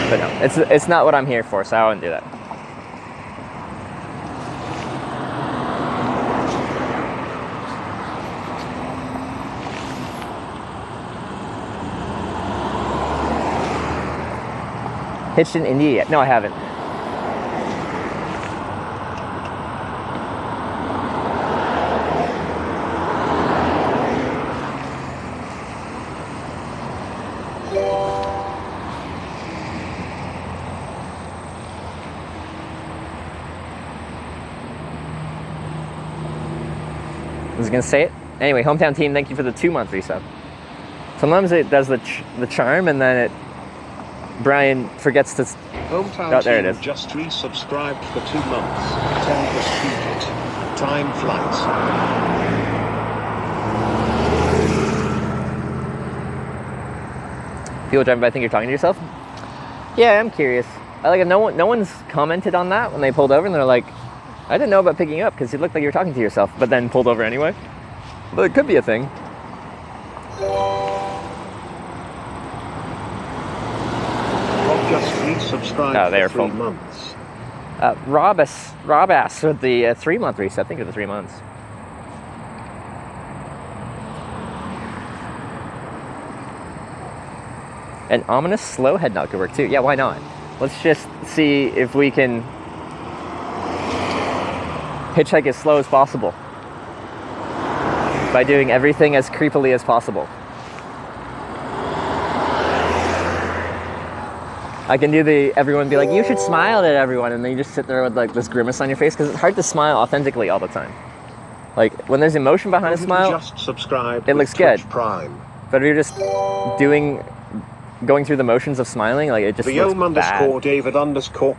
But no, it's not what I'm here for, so I wouldn't do that. Hitched in India yet? No, I haven't. was gonna say it. Anyway, hometown team, thank you for the 2-month resub. Sometimes it does the charm and then Brian forgets to... Hometown Oh, there it team is. just resubscribed for 2 months. Tell us keep it. Time flies. People driving by think you're talking to yourself? Yeah, I'm curious. No one's commented on that when they pulled over and they're like, I didn't know about picking you up because it looked like you were talking to yourself, but then pulled over anyway. But it could be a thing. Just resubscribed they are for 3 full. months. Rob asked with the 3-month reset. I think it was 3 months. An ominous slow head nod could work too. Yeah, why not? Let's just see if we can hitchhike as slow as possible by doing everything as creepily as possible. I can do everyone be like, you should smile at everyone, and then you just sit there with like this grimace on your face because it's hard to smile authentically all the time. Like when there's emotion behind a smile, just subscribed it looks Twitch good. Prime. But if you're just going through the motions of smiling, like it just looks bad.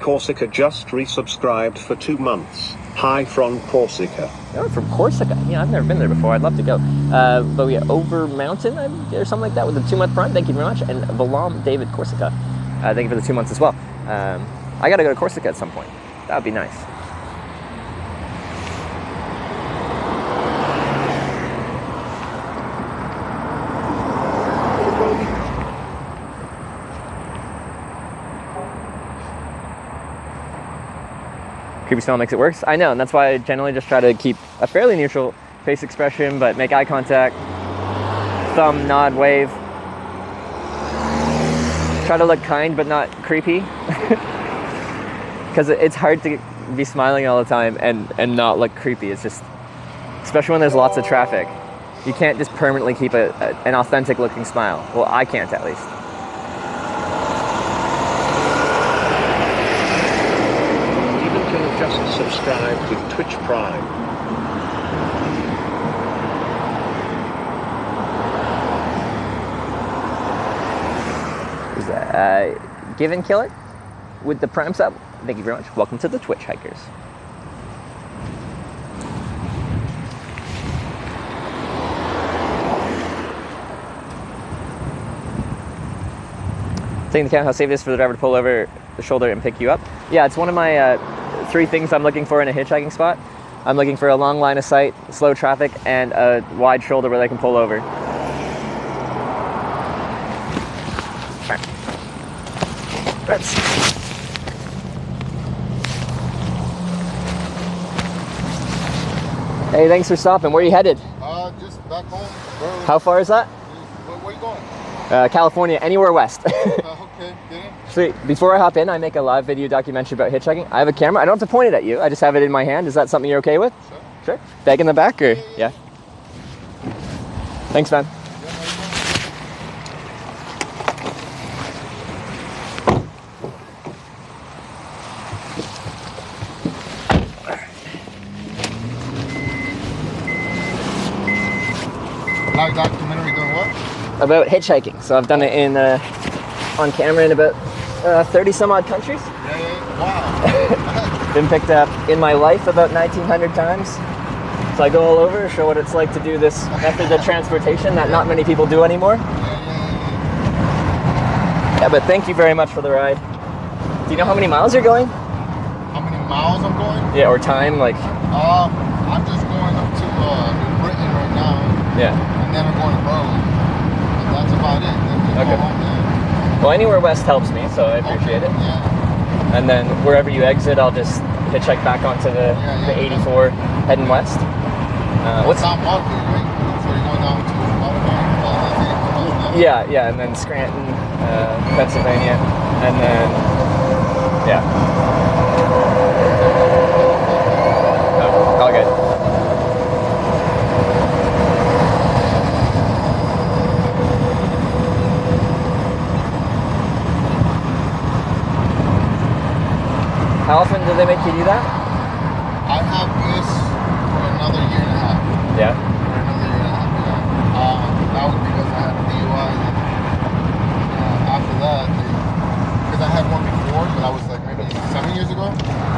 Corsica just resubscribed for 2 months. Hi from Corsica. Oh, from Corsica. Yeah, I've never been there before. I'd love to go. But yeah, Over Mountain or something like that with the 2-month prime. Thank you very much. And Valam David Corsica. Thank you for the 2 months as well. I got to go to Corsica at some point. That would be nice. Creepy smile makes it worse. I know, and that's why I generally just try to keep a fairly neutral face expression, but make eye contact, thumb, nod, wave. Try to look kind, but not creepy. Because it's hard to be smiling all the time and not look creepy. It's just, especially when there's lots of traffic. You can't just permanently keep an authentic looking smile. Well, I can't at least. Just subscribed with Twitch Prime. Give and kill it with the Prime sub. Thank you very much. Welcome to the Twitch Hikers. Taking the count, how safe it is for the driver to pull over the shoulder and pick you up. Yeah, it's one of my 3 things I'm looking for in a hitchhiking spot. I'm looking for a long line of sight, slow traffic, and a wide shoulder where they can pull over. Hey, thanks for stopping. Where are you headed? Just back home, bro. How far is that? Where you going? California, anywhere west. Okay, get in. Sweet. Before I hop in, I make a live video documentary about hitchhiking. I have a camera. I don't have to point it at you. I just have it in my hand. Is that something you're okay with? Sure. Sure. Bag in the back, or yeah. Thanks, man. Live documentary doing what? About hitchhiking. So I've done it in on camera in about 30 some odd countries. Yeah. Wow. Been picked up in my life about 1,900 times. So I go all over, show what it's like to do this method of transportation that not many people do anymore. Yeah, but thank you very much for the ride. Do you know how many miles you're going? How many miles I'm going? Yeah, or time, like. I'm just going up to New Britain right now. Yeah. And then I'm going to Berlin. And that's about it. Then we Okay. go home there. Well, anywhere west helps me, so I appreciate it. Yeah. And then wherever you exit, I'll just hitchhike back onto the 84 heading west. What's not Waterbury, right? So you're going down to Waterbury? Yeah, and then Scranton, Pennsylvania, and then yeah. Oh, all good. How often do they make you do that? I have this for another year and a half. Yeah.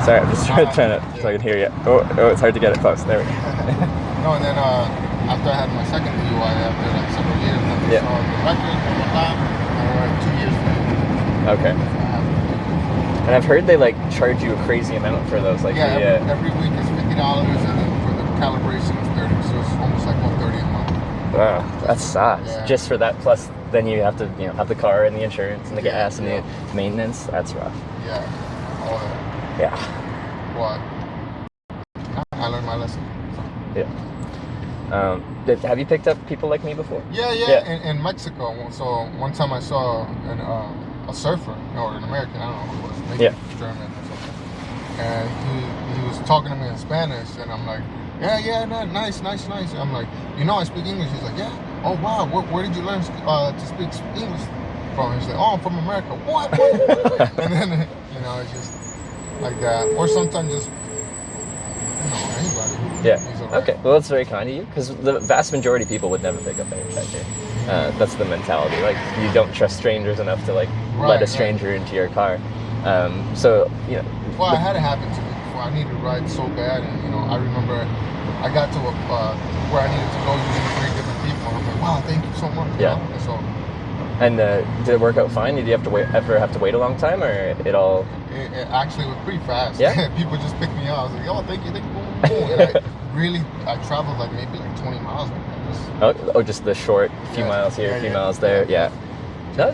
Sorry, I'm just trying to so I can hear you. Oh, it's hard to get it close. There we go. No, and then after I had my second DUI, after like several years, then they Yeah. saw the record, blah, blah, blah, and we're at 2 years for me. Okay. And I've heard they like charge you a crazy amount for those. Like Yeah, every week is $50, and then for the calibration is 30, so it's almost like $130 a month. Wow, that sucks. Yeah. Just for that, plus then you have to have the car and the insurance and the gas and the maintenance. That's rough. Yeah, all that. Yeah. What? I learned my lesson. Yeah. Have you picked up people like me before? Yeah. In Mexico. So one time I saw a surfer, or an American, I don't know who it was, maybe German or something. And he was talking to me in Spanish, and I'm like, yeah, nice. I'm like, I speak English. He's like, yeah. Oh wow, where did you learn to speak English from? He's like, oh, I'm from America. What? And then it's just like that, or sometimes just anybody. Yeah. Right. Okay. Well, that's very kind of you, because the vast majority of people would never pick up a hitchhiker. That's the mentality. Like, you don't trust strangers enough to let a stranger into your car. So. Well, I had it happen to me before. I needed a ride so bad, and I remember I got to where I needed to go using 3 different people. And I'm like, wow, thank you so much. Yeah. And did it work out fine? Did you ever have to wait a long time, or it all? It actually was pretty fast. Yeah. People just picked me up. I was like, oh, thank you, boom, boom. And I traveled like maybe 20 miles. Just the short few miles here, few miles there. Yeah. No.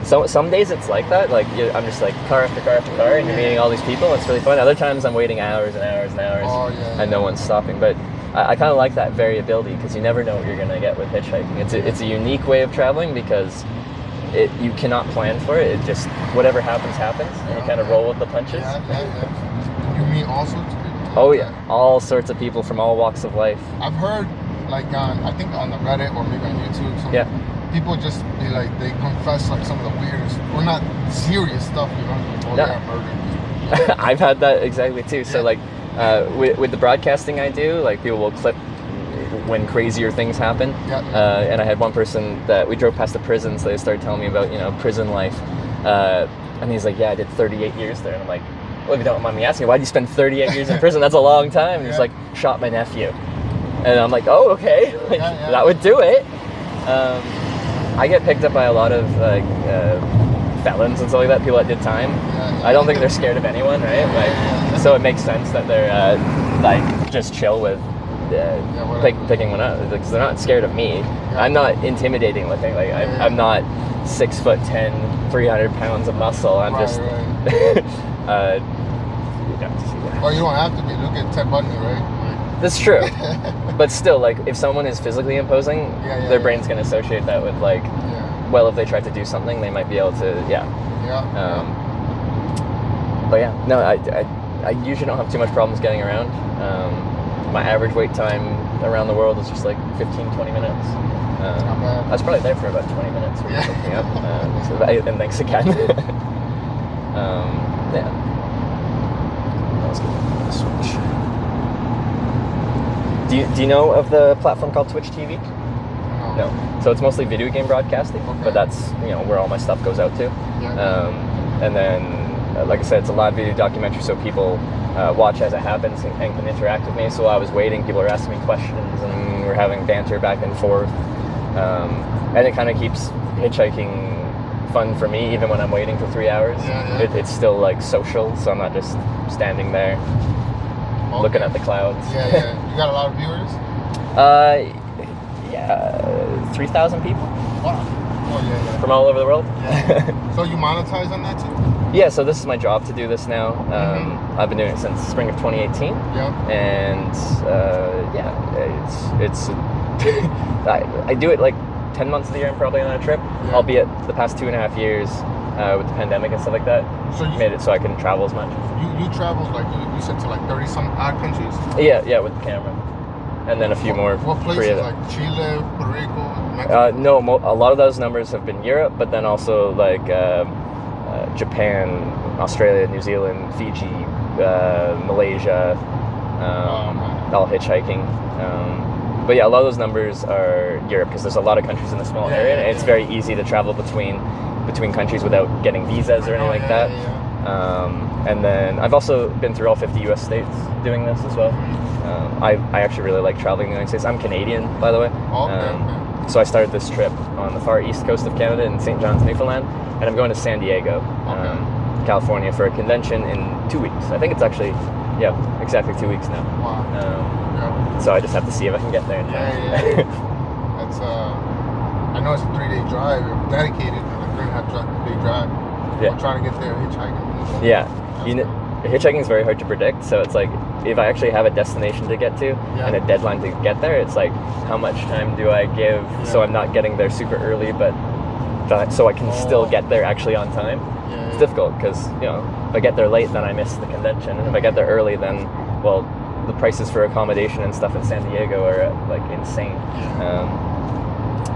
So some days it's like that. Like I'm just like car after car after car, and you're meeting all these people. It's really fun. Other times I'm waiting hours and hours and hours, and no one's stopping. But I kind of like that variability, because you never know what you're gonna get with hitchhiking. It's a unique way of traveling, because you cannot plan for it. It just whatever happens, and you kind of roll with the punches. You meet all sorts of people. Oh yeah, all sorts of people from all walks of life. I've heard I think on the Reddit or maybe on YouTube. People just be like, they confess like some of the weirdest, or not serious stuff, murder. I've had that exactly too. So with the broadcasting I do, like people will clip when crazier things happen. And I had one person that we drove past the prison, so they started telling me about prison life, and he's like, yeah, I did 38 years there, and I'm like, well, if you don't mind me asking, why did you spend 38 years in prison? That's a long time. And he's like, shot my nephew, and I'm like, oh, okay, that would do it. I get picked up by a lot of felons and stuff like that, people that did time. I don't think they're scared of anyone, right? So it makes sense that they're just chill with picking one up, because they're not scared of me. I'm not intimidating looking. I'm not 6'10", 300 pounds of muscle. I'm just. Well, you don't have to be. Look at Ted Bundy, right? That's true. But still, if someone is physically imposing, their brain's going to associate that with well, if they try to do something, they might be able to, But no, I usually don't have too much problems getting around. My average wait time around the world is just 15-20 minutes. I was probably there for about 20 minutes when you picked me up. And thanks again. That was good. Switch. Do you know of the platform called Twitch TV? No. So it's mostly video game broadcasting, but that's where all my stuff goes out to. And then, like I said, it's a live video documentary, so people watch as it happens and can interact with me. So while I was waiting, people are asking me questions, and we're having banter back and forth. And it kind of keeps hitchhiking fun for me, even when I'm waiting for 3 hours. It's still social, so I'm not just standing there looking at the clouds. You got a lot of viewers? 3,000 people. Wow. Oh, from all over the world. So you monetize on that too? Yeah, so this is my job to do this now. I've been doing it since spring of 2018. And it's I do it 10 months of the year. I'm probably on a trip, albeit the past 2.5 years with the pandemic and stuff like that, so made it so I couldn't travel as much. You traveled you said to 30 some odd countries? Yeah, with the camera, and then a few more. What places? Like Chile, Puerto Rico, Mexico? No, a lot of those numbers have been Europe, but then also Japan, Australia, New Zealand, Fiji, Malaysia, all hitchhiking. But yeah, a lot of those numbers are Europe, because there's a lot of countries in the small area, and it's very easy to travel between countries without getting visas or anything like that. And then I've also been through all 50 U.S. states doing this as well. I actually really like traveling in the United States. I'm Canadian, by the way. Okay. So I started this trip on the far east coast of Canada in St. John's, Newfoundland, and I'm going to San Diego, California for a convention in 2 weeks. I think it's actually, exactly 2 weeks now. Wow. So I just have to see if I can get there. Yeah. That's I know it's a 3-day drive. You're dedicated to a 3.5-day drive. Yeah. I'm trying to get there hitchhiking. Yeah. Hitchhiking is very hard to predict, so it's like if I actually have a destination to get to and a deadline to get there, it's like how much time do I give so I'm not getting there super early, but so I can still get there actually on time. It's difficult because if I get there late, then I miss the convention, and if I get there early, then the prices for accommodation and stuff in San Diego are like insane.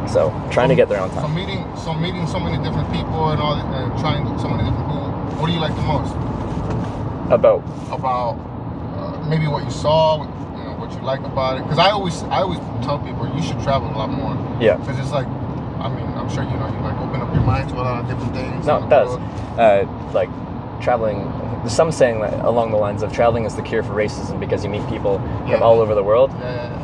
So trying to get there on time. So meeting so many different people and all that, and trying so many different people. What do you like the most? About maybe what you saw, what you like about it. Because I always tell people you should travel a lot more. Yeah. Because it's like, I mean, I'm sure you like open up your mind to a lot of different things. No, it does. Like traveling. There's some saying that along the lines of traveling is the cure for racism because you meet people from all over the world.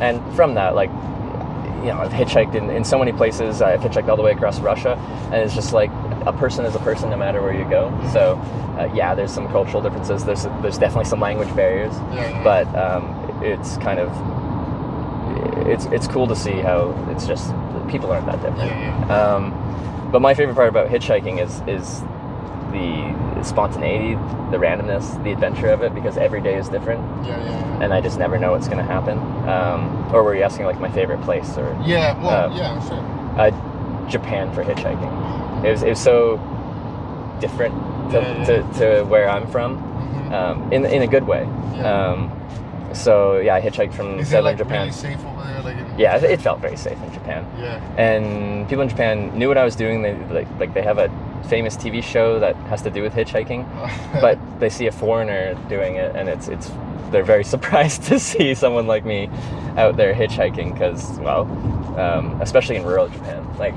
And from that, like, I've hitchhiked in so many places. I've hitchhiked all the way across Russia, and it's just like a person is a person no matter where you go. So there's some cultural differences. There's definitely some language barriers, but it's kind of it's cool to see how it's just people aren't that different. But my favorite part about hitchhiking is the spontaneity, the randomness, the adventure of it, because every day is different. And I just never know what's going to happen. Or were you asking like my favorite place? Or sure. Japan for hitchhiking. It was so different to where I'm from, in a good way. So I hitchhiked from southern Japan. Really safe over there? It felt very safe in Japan. And people in Japan knew what I was doing. They have a famous TV show that has to do with hitchhiking, but they see a foreigner doing it, and they're very surprised to see someone like me out there hitchhiking because, especially in rural Japan, like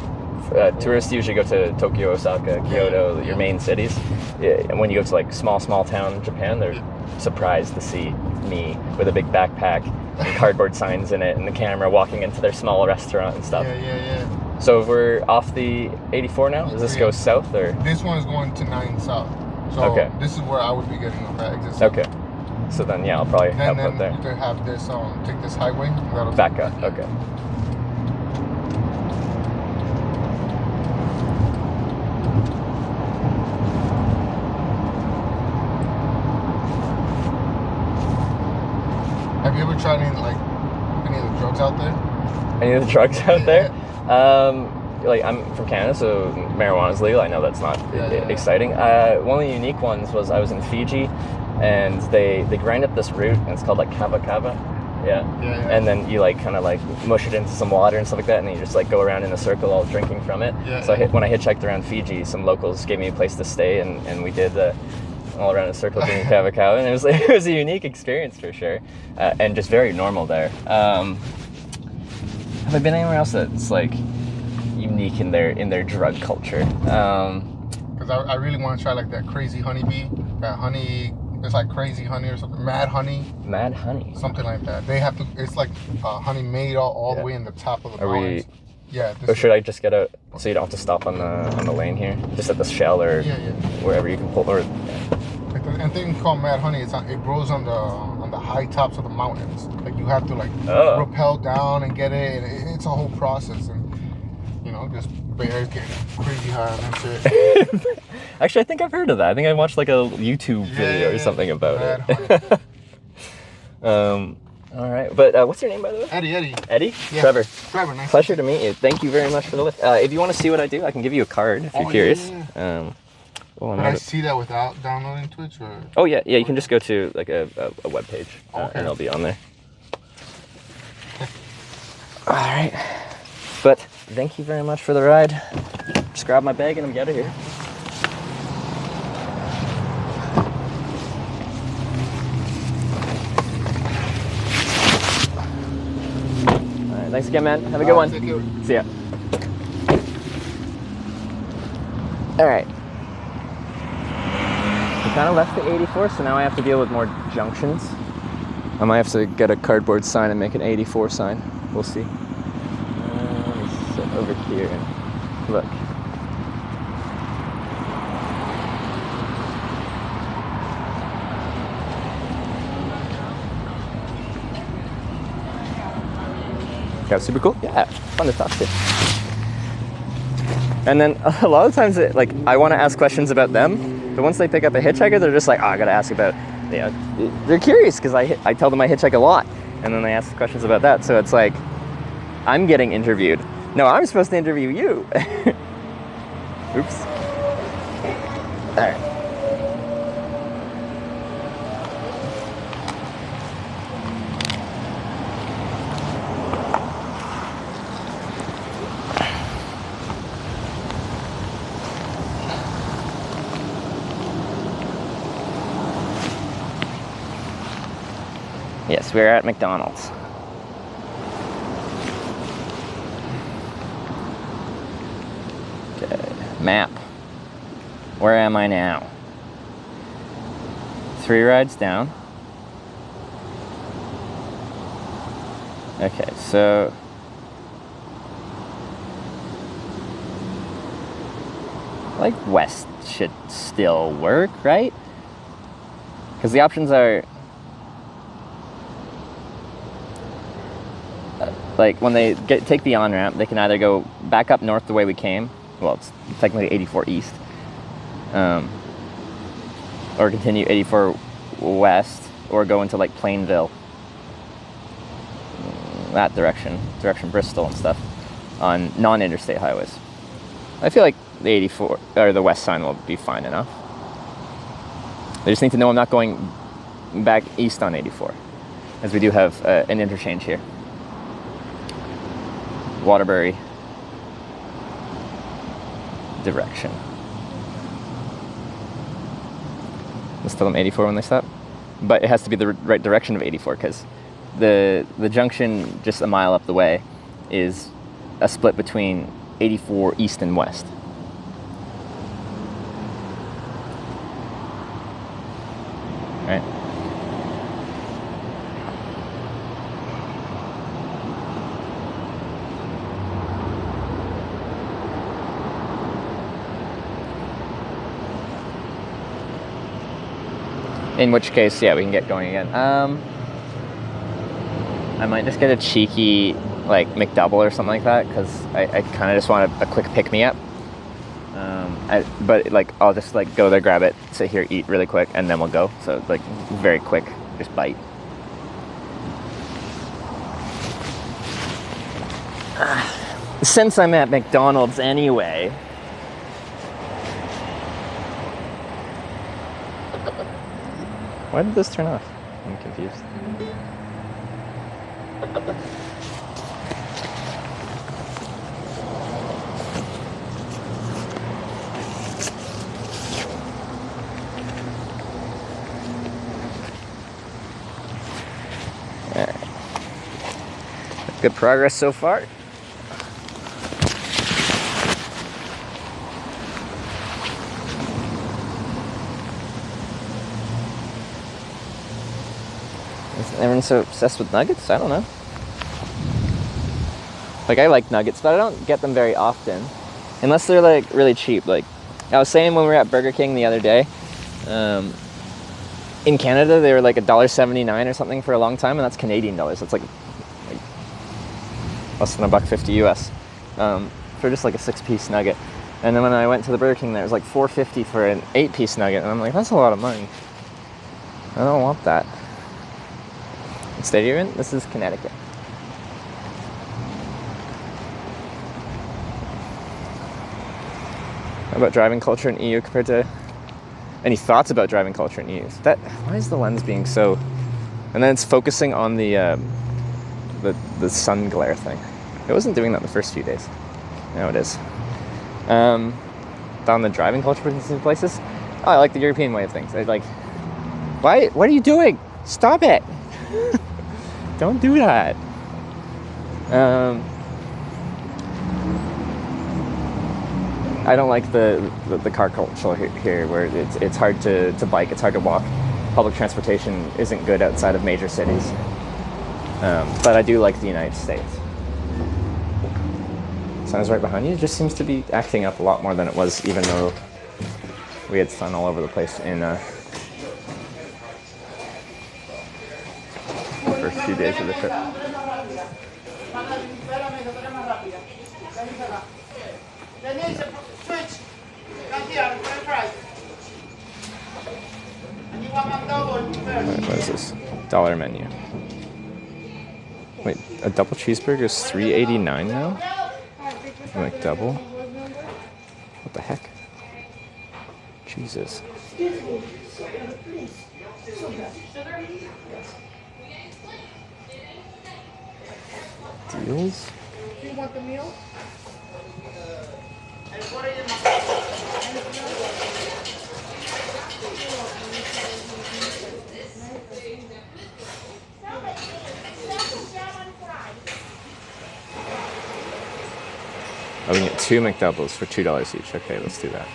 tourists usually go to Tokyo, Osaka, Kyoto, your main cities. And when you go to like small town Japan, they're surprised to see me with a big backpack and cardboard signs in it and the camera walking into their small restaurant and stuff. So if we're off the 84 now, does this go south or? This one is going to 9 south. So this is where I would be getting off at exit 7. Okay. So then I'll probably help up there. You can have this take this highway. Back up. Okay. Have you ever tried any of the drugs out there? Any of the drugs out there? Like I'm from Canada, so marijuana is legal. I know that's not exciting. One of the unique ones was I was in Fiji, and they grind up this root, and it's called like kava. And then you like kind of like mush it into some water and stuff like that, and then you just like go around in a circle all drinking from it. So when I hitchhiked around Fiji, some locals gave me a place to stay, and we did all around a circle drinking kava, and it was a unique experience for sure, and just very normal there. Have I been anywhere else that's like unique in their drug culture? Because I really want to try like that crazy honeybee, that honey. It's like crazy honey or something. Mad honey. Something like that. They have to. It's like honey made all the way in the top of the mountains. Or should I just get out so you don't have to stop on the lane here, just at the shell or wherever you can pull? Or and thing called mad honey. It grows on the high tops of the mountains. Like you have to rappel down and get it. And it's a whole process. And just bears getting crazy high on that shit. Actually, I think I've heard of that. I think I watched like a YouTube video or something about it. All right, but what's your name, by the way? Eddie. Eddie? Yeah. Trevor, nice. Pleasure to meet you. Thank you very much for the lift. If you want to see what I do, I can give you a card if you're curious. Can I see that without downloading Twitch? Or? Oh, yeah. You can just go to like a web page, and it'll be on there. All right. But thank you very much for the ride. Just grab my bag and I'm out of here. All right, thanks again, man. Have a good one. See ya. All right. We kind of left the 84, so now I have to deal with more junctions. I might have to get a cardboard sign and make an 84 sign. We'll see. Let me sit over here and look. That was super cool. Yeah, fun to talk to. And then a lot of times, I want to ask questions about them, but once they pick up a hitchhiker, they're just like, oh, I gotta ask about. They're curious because I tell them I hitchhike a lot, and then they ask questions about that. So it's like, I'm getting interviewed. No, I'm supposed to interview you. Oops. All right. Yes, we're at McDonald's. Okay, map. Where am I now? 3 rides down. Okay, so west should still work, right? Because the options are when they take the on-ramp, they can either go back up north the way we came, well, it's technically 84 east, or continue 84 west, or go into Plainville, that direction Bristol and stuff, on non-interstate highways. I feel like the 84 or the west sign will be fine enough. They just need to know I'm not going back east on 84, as we do have an interchange here. Waterbury direction. Let's tell them 84 when they stop. But it has to be the right direction of 84 because the junction just a mile up the way is a split between 84 east and west. Right? In which case, yeah, we can get going again. I might just get a cheeky, McDouble or something like that, because I kind of just want a quick pick-me-up. But I'll just, go there, grab it, sit here, eat really quick, and then we'll go. So, very quick, just bite. Since I'm at McDonald's anyway... Why did this turn off? I'm confused. All right. Good progress so far. Everyone's so obsessed with nuggets? I don't know. I like nuggets, but I don't get them very often. Unless they're, really cheap. I was saying when we were at Burger King the other day, in Canada, they were, $1.79 or something for a long time, and that's Canadian dollars. That's, less than $1.50 US for just, a 6-piece nugget. And then when I went to the Burger King, there was, $4.50 for an 8-piece nugget, and I'm like, that's a lot of money. I don't want that. State you're in? This is Connecticut. How about driving culture in EU compared to... Any thoughts about driving culture in EU? Why is the lens being so... And then it's focusing on the sun glare thing. It wasn't doing that the first few days. Now it is. On the driving culture in some places, I like the European way of things. Why? What are you doing? Stop it! Don't do that. I don't like the car culture here where it's hard to bike, it's hard to walk. Public transportation isn't good outside of major cities. But I do like the United States. Sun's right behind you. It just seems to be acting up a lot more than it was, even though we had sun all over the place in the first few days of the trip. What is this? Dollar menu. Wait, a double cheeseburger is $3.89 now? Like double? What the heck? Jesus. Deals? Do you want the meal? Oh, we can get 2 McDoubles for $2 each. Okay, let's do that.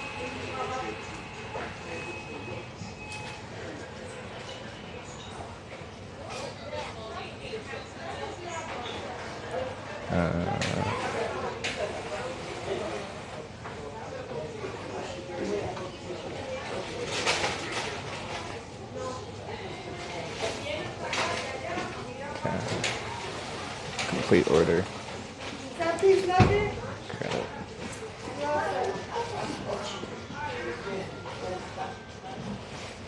Complete order. Credit.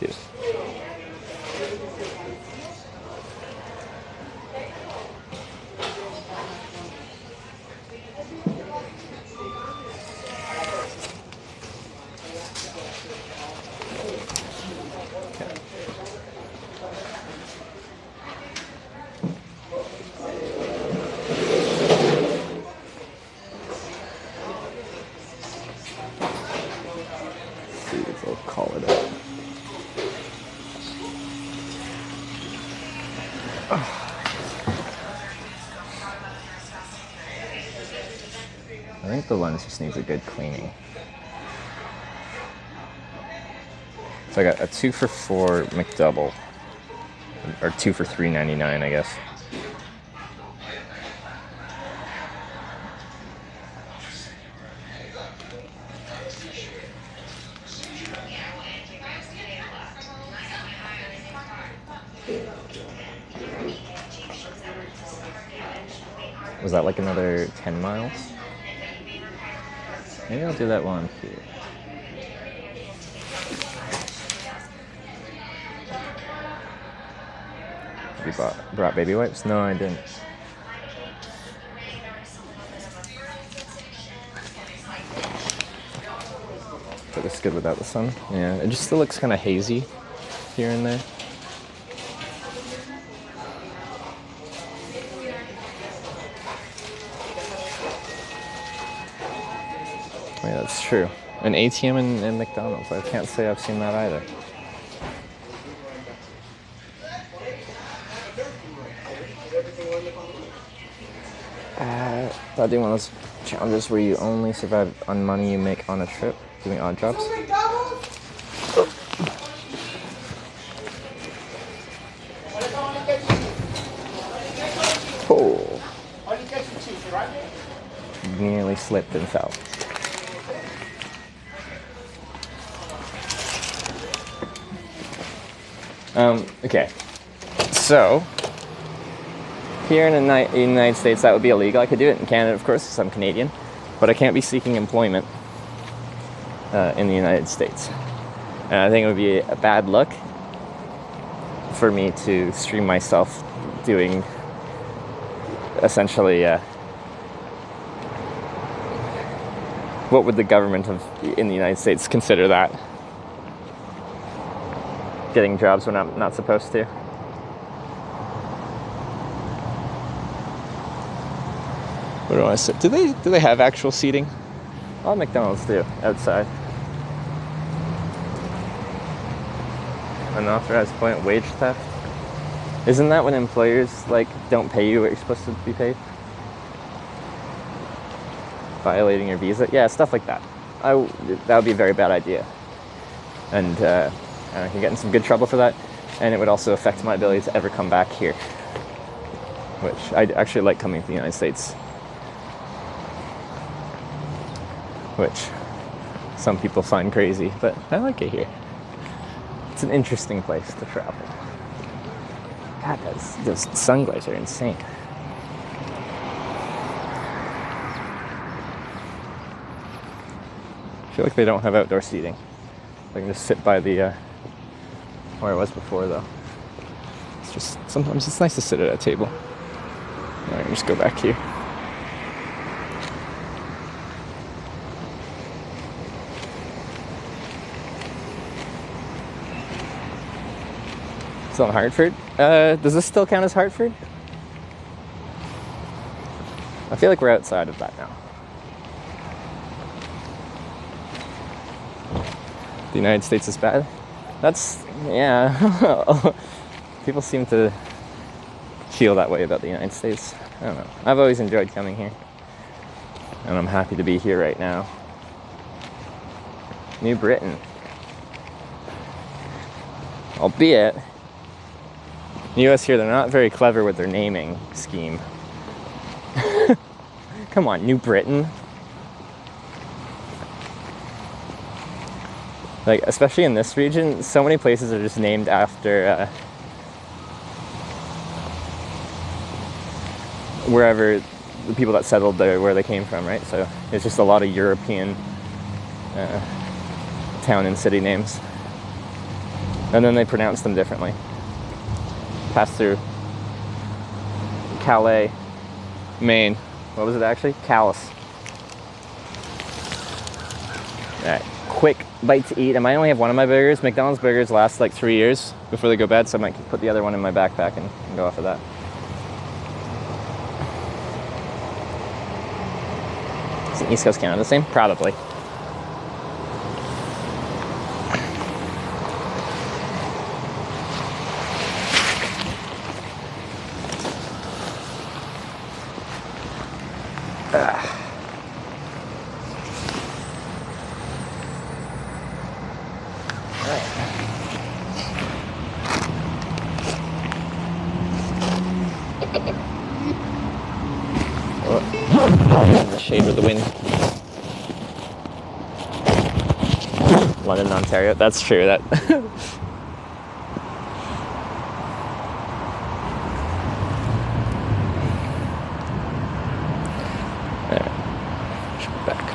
Yes. Call it out. I think the lens just needs a good cleaning. So I got a 2 for $4 McDouble, or 2 for $3.99, I guess. Was that like another 10 miles? Maybe I'll do that while I'm here. You brought baby wipes? No, I didn't. But it's good without the sun. Yeah, it just still looks kind of hazy here and there. Yeah, that's true. An ATM in McDonald's. I can't say I've seen that either. I'll do one of those challenges where you only survive on money you make on a trip, doing odd jobs. Oh. Nearly slipped and fell. Okay, so here in the United States that would be illegal. I could do it in Canada, of course, because I'm Canadian, but I can't be seeking employment in the United States. And I think it would be a bad look for me to stream myself doing essentially what would the government in the United States consider that? Getting jobs when I'm not supposed to. What do I say? Do they have actual seating? All McDonald's do outside. Unauthorized employment, wage theft. Isn't that when employers don't pay you what you're supposed to be paid? Violating your visa? Yeah, stuff like that. that would be a very bad idea. And I can get in some good trouble for that. And it would also affect my ability to ever come back here, which I actually like coming to the United States, which some people find crazy, but I like it here. It's an interesting place to travel. God, those sunglasses are insane. I feel like they don't have outdoor seating. I can just sit by the where I was before, though. It's just sometimes it's nice to sit at a table. I can just go back here. It's not Hartford. Does this still count as Hartford? I feel like we're outside of that now. The United States is bad. That's, yeah. People seem to feel that way about the United States. I don't know. I've always enjoyed coming here. And I'm happy to be here right now. New Britain. Albeit, the US here, they're not very clever with their naming scheme. Come on, New Britain. Like, especially in this region, so many places are just named after wherever the people that settled there, where they came from, right? So it's just a lot of European town and city names. And then they pronounce them differently. Pass through Calais, Maine. What was it actually? Callus. Alright, quick bite to eat. I might only have one of my burgers. McDonald's burgers last like 3 years before they go bad, so I might put the other one in my backpack and go off of that. Is East Coast Canada the same? Probably. The shade with the wind. London, Ontario. That's true. That. There. Back.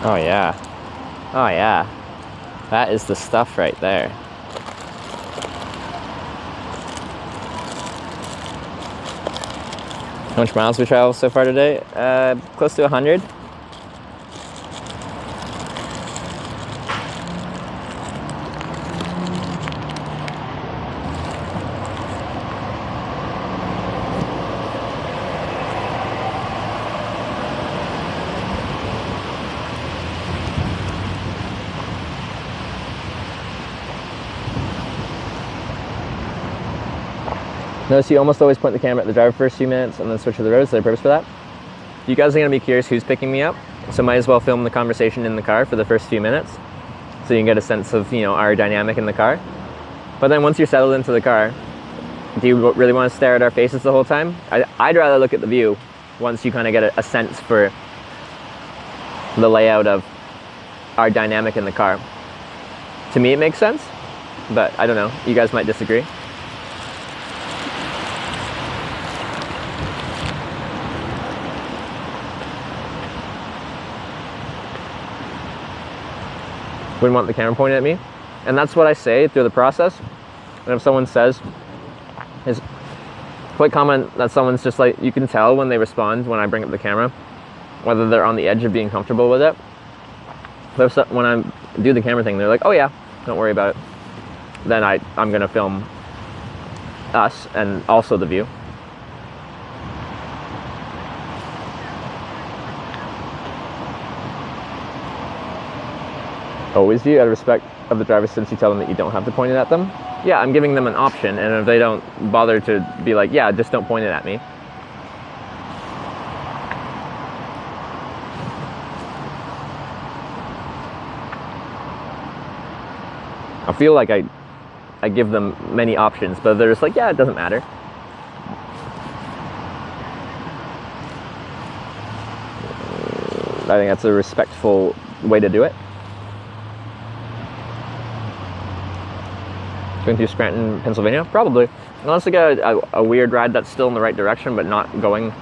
Oh yeah. Oh yeah. That is the stuff right there. How much miles we traveled so far today? Close to 100. Notice you almost always point the camera at the driver first few minutes and then switch to the road. Is there a purpose for that? You guys are going to be curious who's picking me up, so might as well film the conversation in the car for the first few minutes so you can get a sense of, you know, our dynamic in the car. But then once you're settled into the car, do you really want to stare at our faces the whole time? I'd rather look at the view once you kind of get a sense for the layout of our dynamic in the car. To me, it makes sense, but I don't know. You guys might disagree. Wouldn't want the camera pointed at me. And that's what I say through the process. And if someone says, is quite common that someone's just like, you can tell when they respond when I bring up the camera, whether they're on the edge of being comfortable with it. But if when I do the camera thing, they're like, oh yeah, don't worry about it. Then I'm gonna film us and also the view. always do out of respect of the driver since you tell them that you don't have to point it at them. Yeah, I'm giving them an option, and if they don't bother to be like, yeah, just don't point it at me. I feel like I give them many options, but they're just like, yeah, it doesn't matter. I think that's a respectful way to do it. Going through Scranton, Pennsylvania? Probably. Unless I get a weird ride that's still in the right direction, but not going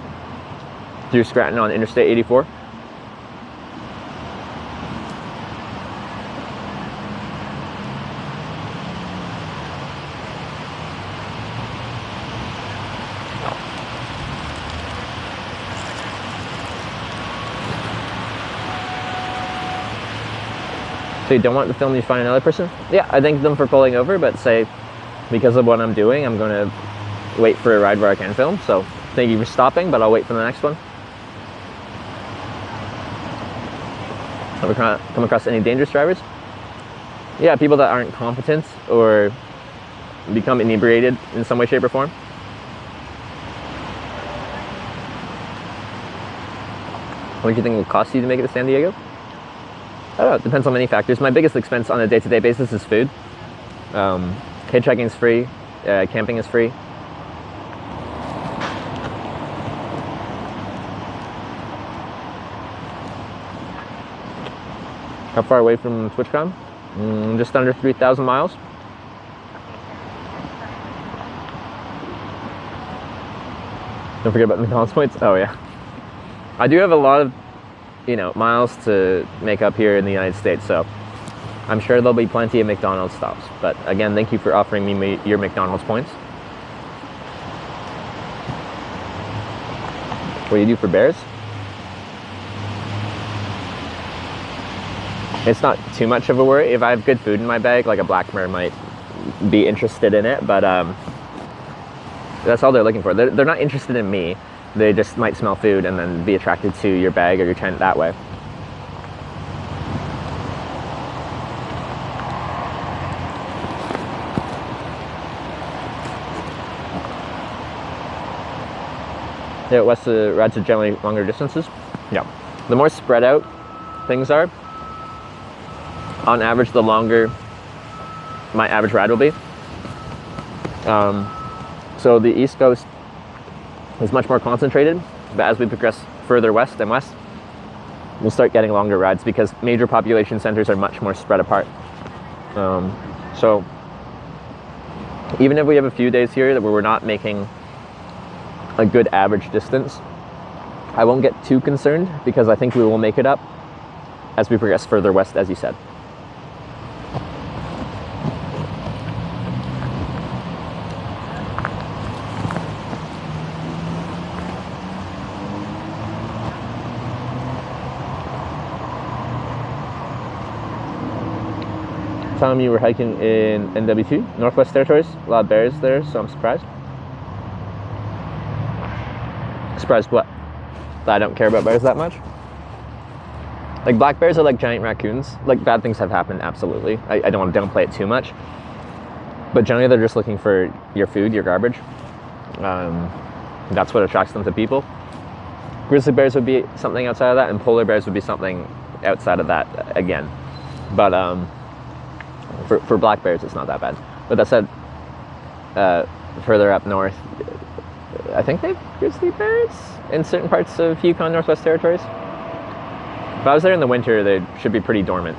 through Scranton on Interstate 84. So you don't want to film, you find another person? Yeah, I thank them for pulling over, but say, because of what I'm doing, I'm going to wait for a ride where I can film. So thank you for stopping, but I'll wait for the next one. Ever come across any dangerous drivers? Yeah, people that aren't competent or become inebriated in some way, shape, or form. What do you think it will cost you to make it to San Diego? I don't know, it depends on many factors. My biggest expense on a day-to-day basis is food. Hitchhiking is free, camping is free. How far away from TwitchCon? Just under 3,000 miles. Don't forget about McDonald's points. Oh yeah. I do have a lot of miles to make up here in the United States, so I'm sure there'll be plenty of McDonald's stops. But again, thank you for offering me your McDonald's points. What do you do for bears? It's not too much of a worry. If I have good food in my bag, like a black bear might be interested in it, but that's all they're looking for. They're not interested in me. They just might smell food and then be attracted to your bag or your tent that way. Yeah, west rides are generally longer distances. Yeah. The more spread out things are, on average, the longer my average ride will be. So the East Coast is much more concentrated, but as we progress further west and west, we'll start getting longer rides because major population centers are much more spread apart. So even if we have a few days here where we're not making a good average distance, I won't get too concerned because I think we will make it up as we progress further west, as you said. Tom, you were hiking in NW2, Northwest Territories. A lot of bears there, so I'm surprised. Surprised what? That I don't care about bears that much? Like, black bears are like giant raccoons. Like, bad things have happened, absolutely. I don't want to downplay it too much. But generally, they're just looking for your food, your garbage. That's what attracts them to people. Grizzly bears would be something outside of that, and polar bears would be something outside of that again. But for black bears, it's not that bad. But that said, further up north, I think they have grizzly bears in certain parts of Yukon, Northwest Territories. If I was there in the winter, they should be pretty dormant.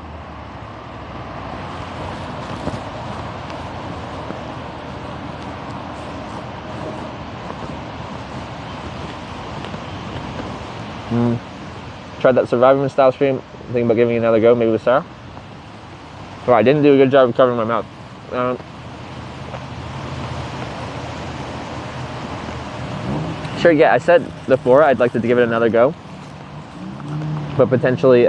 Tried that Survivorman style stream. Thinking about giving it another go, maybe with Sarah. Well, I didn't do a good job of covering my mouth. Sure, yeah, I said before I'd like to give it another go. But potentially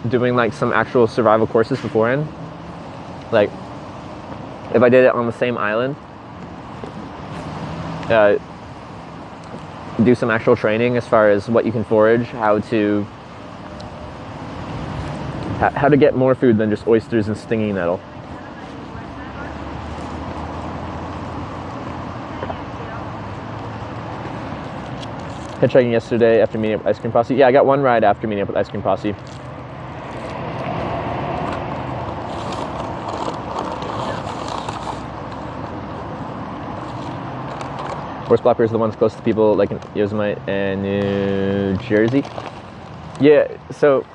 doing like some actual survival courses beforehand. Like, if I did it on the same island, do some actual training as far as what you can forage, how to How to get more food than just oysters and stinging nettle. Hitchhiking yesterday after meeting up with Ice Cream Posse. Yeah, I got one ride after meeting up with Ice Cream Posse. Horse blockers are the ones close to people like in Yosemite and New Jersey. Yeah, so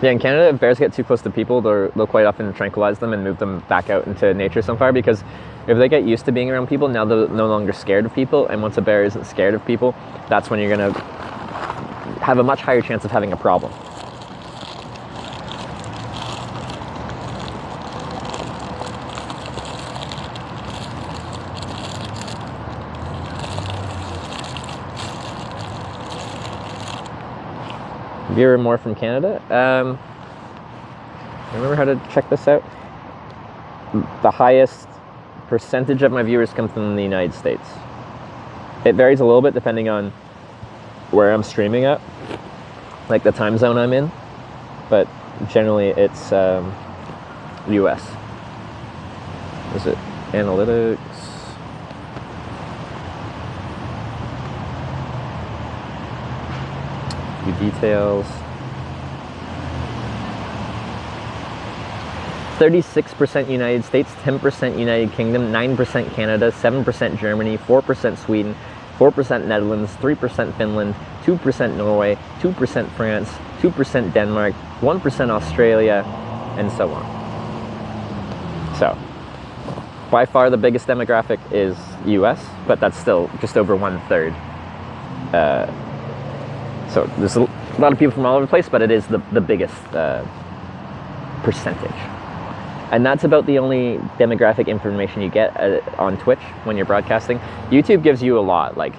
yeah, in Canada, if bears get too close to people, they'll quite often tranquilize them and move them back out into nature somewhere, because if they get used to being around people, now they're no longer scared of people, and once a bear isn't scared of people, that's when you're going to have a much higher chance of having a problem. Viewer more from Canada. I remember how to check this out. The highest percentage of my viewers come from the United States. It varies a little bit depending on where I'm streaming at, like the time zone I'm in, but generally it's US. Is it analytics? Details. 36% United States, 10% United Kingdom, 9% Canada, 7% Germany, 4% Sweden, 4% Netherlands, 3% Finland, 2% Norway, 2% France, 2% Denmark, 1% Australia, and so on. So, by far the biggest demographic is US, but that's still just over 1/3. So there's a lot of people from all over the place, but it is the biggest percentage. And that's about the only demographic information you get on Twitch when you're broadcasting. YouTube gives you a lot, like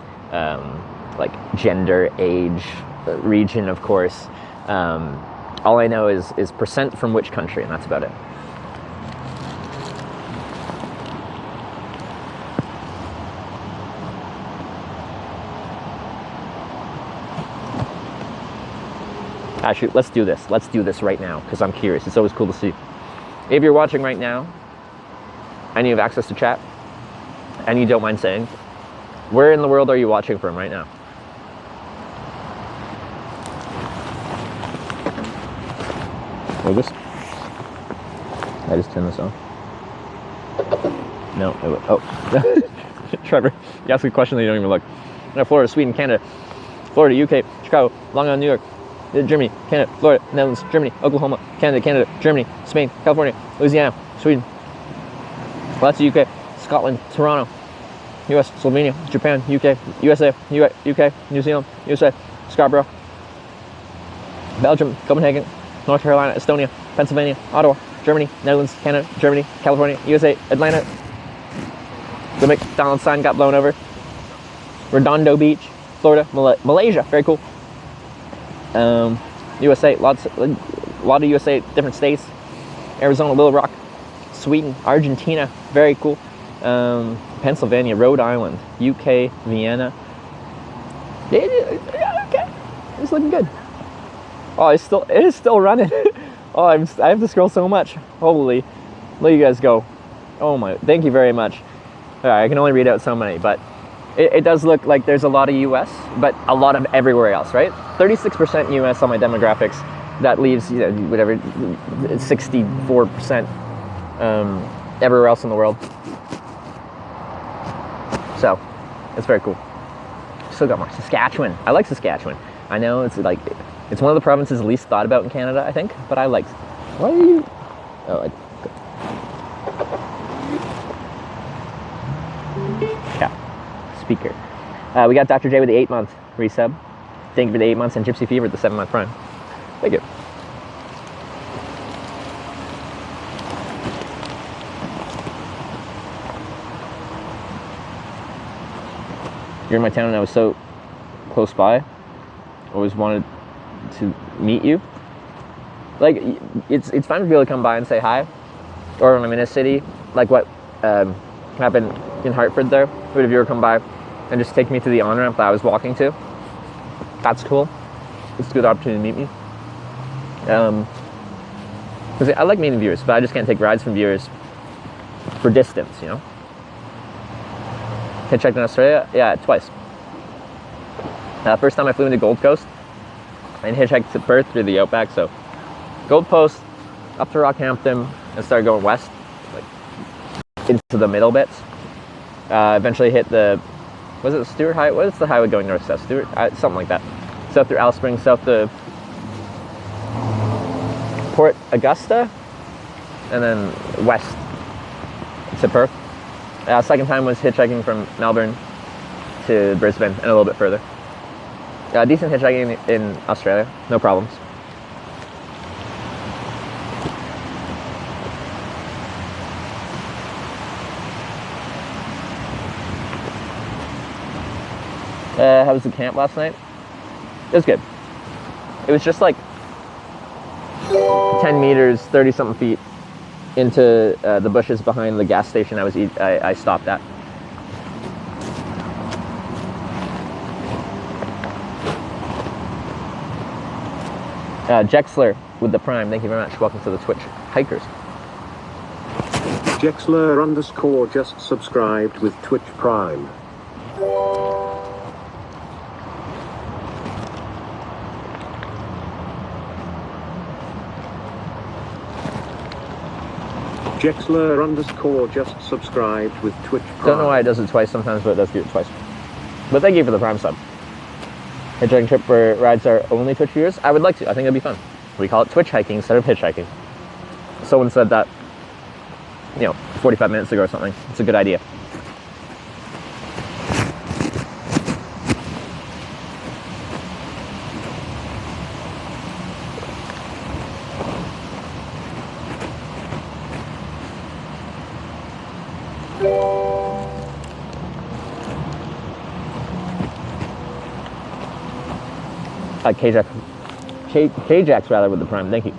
gender, age, region, of course. All I know is percent from which country, and that's about it. Actually, let's do this. Let's do this right now, because I'm curious. It's always cool to see. If you're watching right now, and you have access to chat, and you don't mind saying, where in the world are you watching from right now? Oh, this? I just turned this on. No, it was, oh. Trevor, you ask a question that you don't even look. Florida, Sweden, Canada, Florida, UK, Chicago, Long Island, New York, Germany, Canada, Florida, Netherlands, Germany, Oklahoma, Canada, Germany, Spain, California, Louisiana, Sweden, lots of UK, Scotland, Toronto, US, Slovenia, Japan, UK, USA, UK, New Zealand, USA, Scarborough, Belgium, Copenhagen, North Carolina, Estonia, Pennsylvania, Ottawa, Germany, Netherlands, Canada, Germany, California, USA, Atlanta. The McDonald's sign got blown over. Redondo Beach, Florida, Malaysia, very cool. USA, a lot of USA, different states. Arizona, Little Rock, Sweden, Argentina, very cool. Pennsylvania, Rhode Island, UK, Vienna. Yeah, okay, it's looking good. Oh, it is still running. Oh, I have to scroll so much. Holy, look you guys go. Oh my, thank you very much. All right, I can only read out so many, but it does look like there's a lot of US, but a lot of everywhere else, right? 36% US on my demographics. That leaves, you know, whatever, 64% everywhere else in the world. So, it's very cool. Still got more. Saskatchewan. I like Saskatchewan. I know it's like, it's one of the provinces least thought about in Canada, I think, but I like. Why are you? Oh, yeah. Speaker. We got Dr. J with the 8-month resub. Thank you for the 8 months, and Gypsy Fever the 7-month prime. Thank you. You're in my town and I was so close by. Always wanted to meet you. Like, it's fun to be able to come by and say hi. Or when I'm in a city, like what happened in Hartford there. Would have you ever come by and just take me to the on-ramp that I was walking to? That's cool. It's a good opportunity to meet me. Because I like meeting viewers, but I just can't take rides from viewers for distance, you know? Hitchhiked in Australia? Yeah, twice. First time I flew into Gold Coast and hitchhiked to Perth through the outback. So Gold Coast up to Rockhampton and started going west, like into the middle bits. Eventually hit the, was it Stewart Highway? What is the highway going north-south? Stewart? Something like that. South through Alice Springs, south to Port Augusta, and then west to Perth. Second time was hitchhiking from Melbourne to Brisbane and a little bit further. Decent hitchhiking in Australia, no problems. How was the camp last night? It was good. It was just like 10 meters, 30 something feet into the bushes behind the gas station I stopped at. Jexler with the Prime, thank you very much. Welcome to the Twitch Hikers. Jexler_ just subscribed with Twitch Prime. Jexler_ just subscribed with Twitch Prime. Don't know why it does it twice sometimes, but it does do it twice. But thank you for the Prime sub. Hitchhiking trip where rides are only Twitch viewers? I would like to. I think it'd be fun. We call it Twitch hiking instead of hitchhiking. Someone said that, 45 minutes ago or something. It's a good idea. K-Jax rather with the Prime, thank you.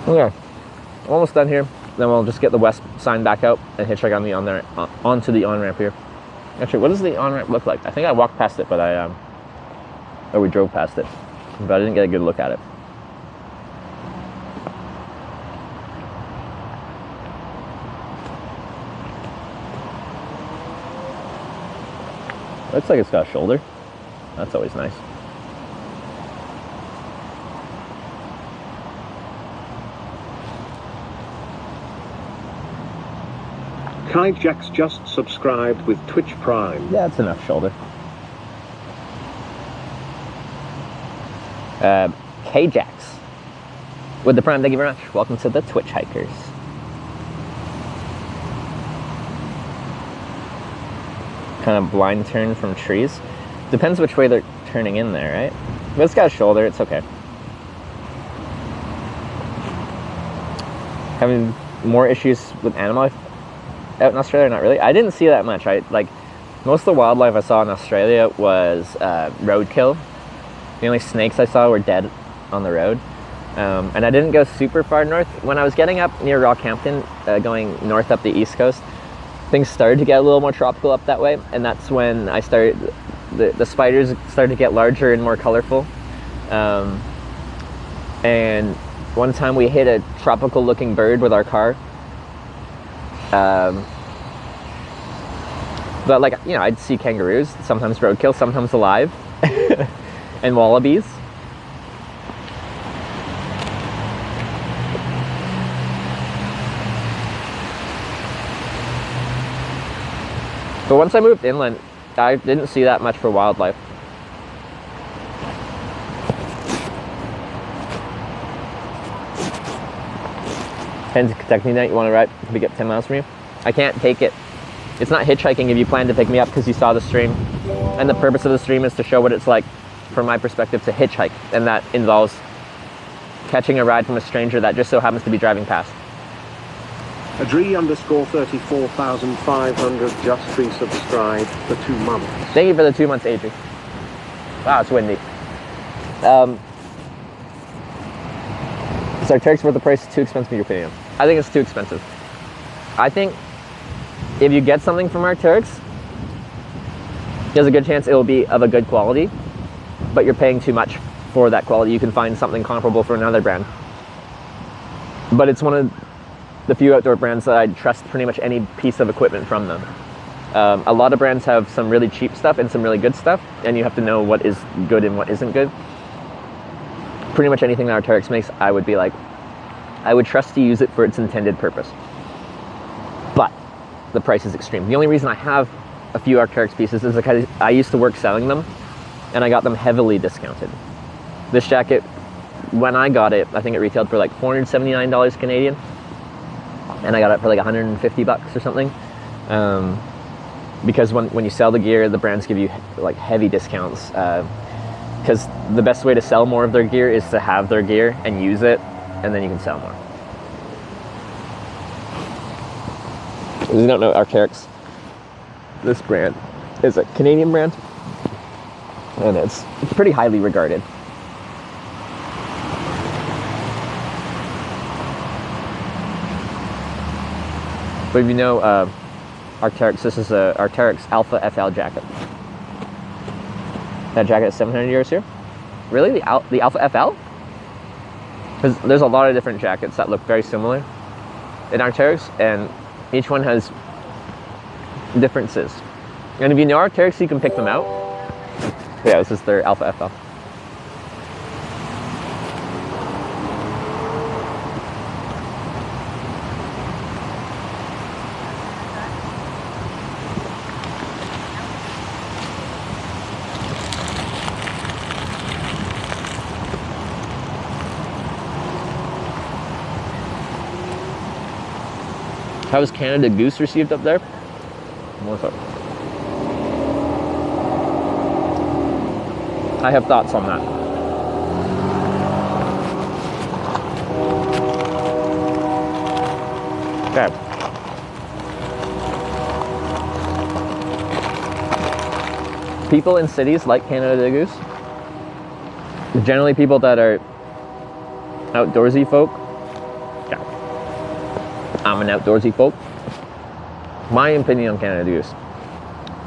Okay, almost done here. Then we'll just get the west sign back out and hitchhike onto the on-ramp here. Actually, what does the on-ramp look like? I think I walked past it, but or we drove past it, but I didn't get a good look at it. Looks like it's got a shoulder. That's always nice. Kaijax just subscribed with Twitch Prime. Yeah, that's enough shoulder. K-Jax with the Prime, thank you very much. Welcome to the Twitch Hikers. Kind of blind turn from trees. Depends which way they're turning in there, right? But it's got a shoulder, it's okay. Having more issues with animal life out in Australia? Not really. I didn't see that much. Most of the wildlife I saw in Australia was roadkill. The only snakes I saw were dead on the road. And I didn't go super far north. When I was getting up near Rockhampton, going north up the east coast, things started to get a little more tropical up that way, and that's when I started, the spiders started to get larger and more colorful. And one time we hit a tropical looking bird with our car. But I'd see kangaroos, sometimes roadkill, sometimes alive, and wallabies. But once I moved inland, I didn't see that much for wildlife. Depends technically that you want to ride to pick up 10 miles from you. I can't take it. It's not hitchhiking if you plan to pick me up because you saw the stream. And the purpose of the stream is to show what it's like, from my perspective, to hitchhike. And that involves catching a ride from a stranger that just so happens to be driving past. Adri_34,500 just resubscribed for 2 months. Thank you for the 2 months, Adri. Wow, it's windy. Is our Turks worth the price? Too expensive in your opinion? I think it's too expensive. I think if you get something from our Turks, there's a good chance it will be of a good quality, but you're paying too much for that quality. You can find something comparable for another brand. But it's one of the few outdoor brands that I trust pretty much any piece of equipment from them. A lot of brands have some really cheap stuff and some really good stuff, and you have to know what is good and what isn't good. Pretty much anything that Arc'teryx makes, I would be like, I would trust to use it for its intended purpose. But the price is extreme. The only reason I have a few Arc'teryx pieces is because I used to work selling them, and I got them heavily discounted. This jacket, when I got it, I think it retailed for like $479 Canadian, and I got it for like 150 bucks or something. Because when you sell the gear, the brands give you like heavy discounts. Because the best way to sell more of their gear is to have their gear and use it, and then you can sell more. If you don't know Arc'teryx, this brand is a Canadian brand, and it's pretty highly regarded. But if you know Arc'teryx, this is a Arc'teryx Alpha FL jacket. That jacket is 700 euros here. Really? The Alpha FL? Because there's a lot of different jackets that look very similar in Arc'teryx, and each one has differences. And if you know Arc'teryx, you can pick them out. Yeah, this is their Alpha FL. How was Canada Goose received up there? What's up? I have thoughts on that. Okay. People in cities like Canada Goose. Generally people that are outdoorsy folk. I'm an outdoorsy folk. My opinion on Canada Goose,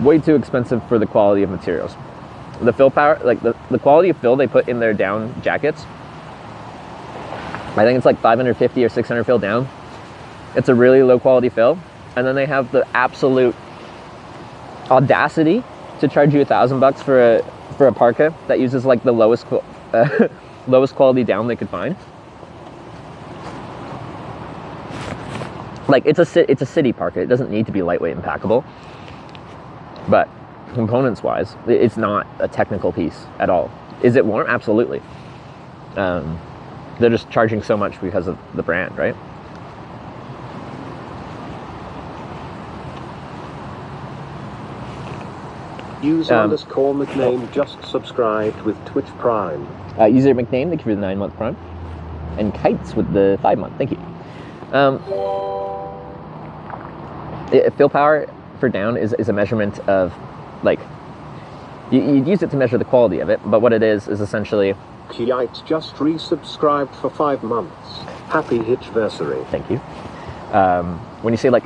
way too expensive for the quality of materials. The fill power, like the quality of fill they put in their down jackets, I think it's like 550 or 600 fill down. It's a really low quality fill. And then they have the absolute audacity to charge you $1,000 for a parka that uses like the lowest quality down they could find. Like it's a city parka. It doesn't need to be lightweight and packable. But components wise, it's not a technical piece at all. Is it warm? Absolutely. They're just charging so much because of the brand, right? User underscore McName just subscribed with Twitch Prime. User McName, thank you for the 9-month Prime. And Kites with the 5-month, thank you. Fill power for down is a measurement of, like, you'd use it to measure the quality of it, but what it is essentially... Kites just resubscribed for 5 months. Happy Hitchversary. Thank you. When you say like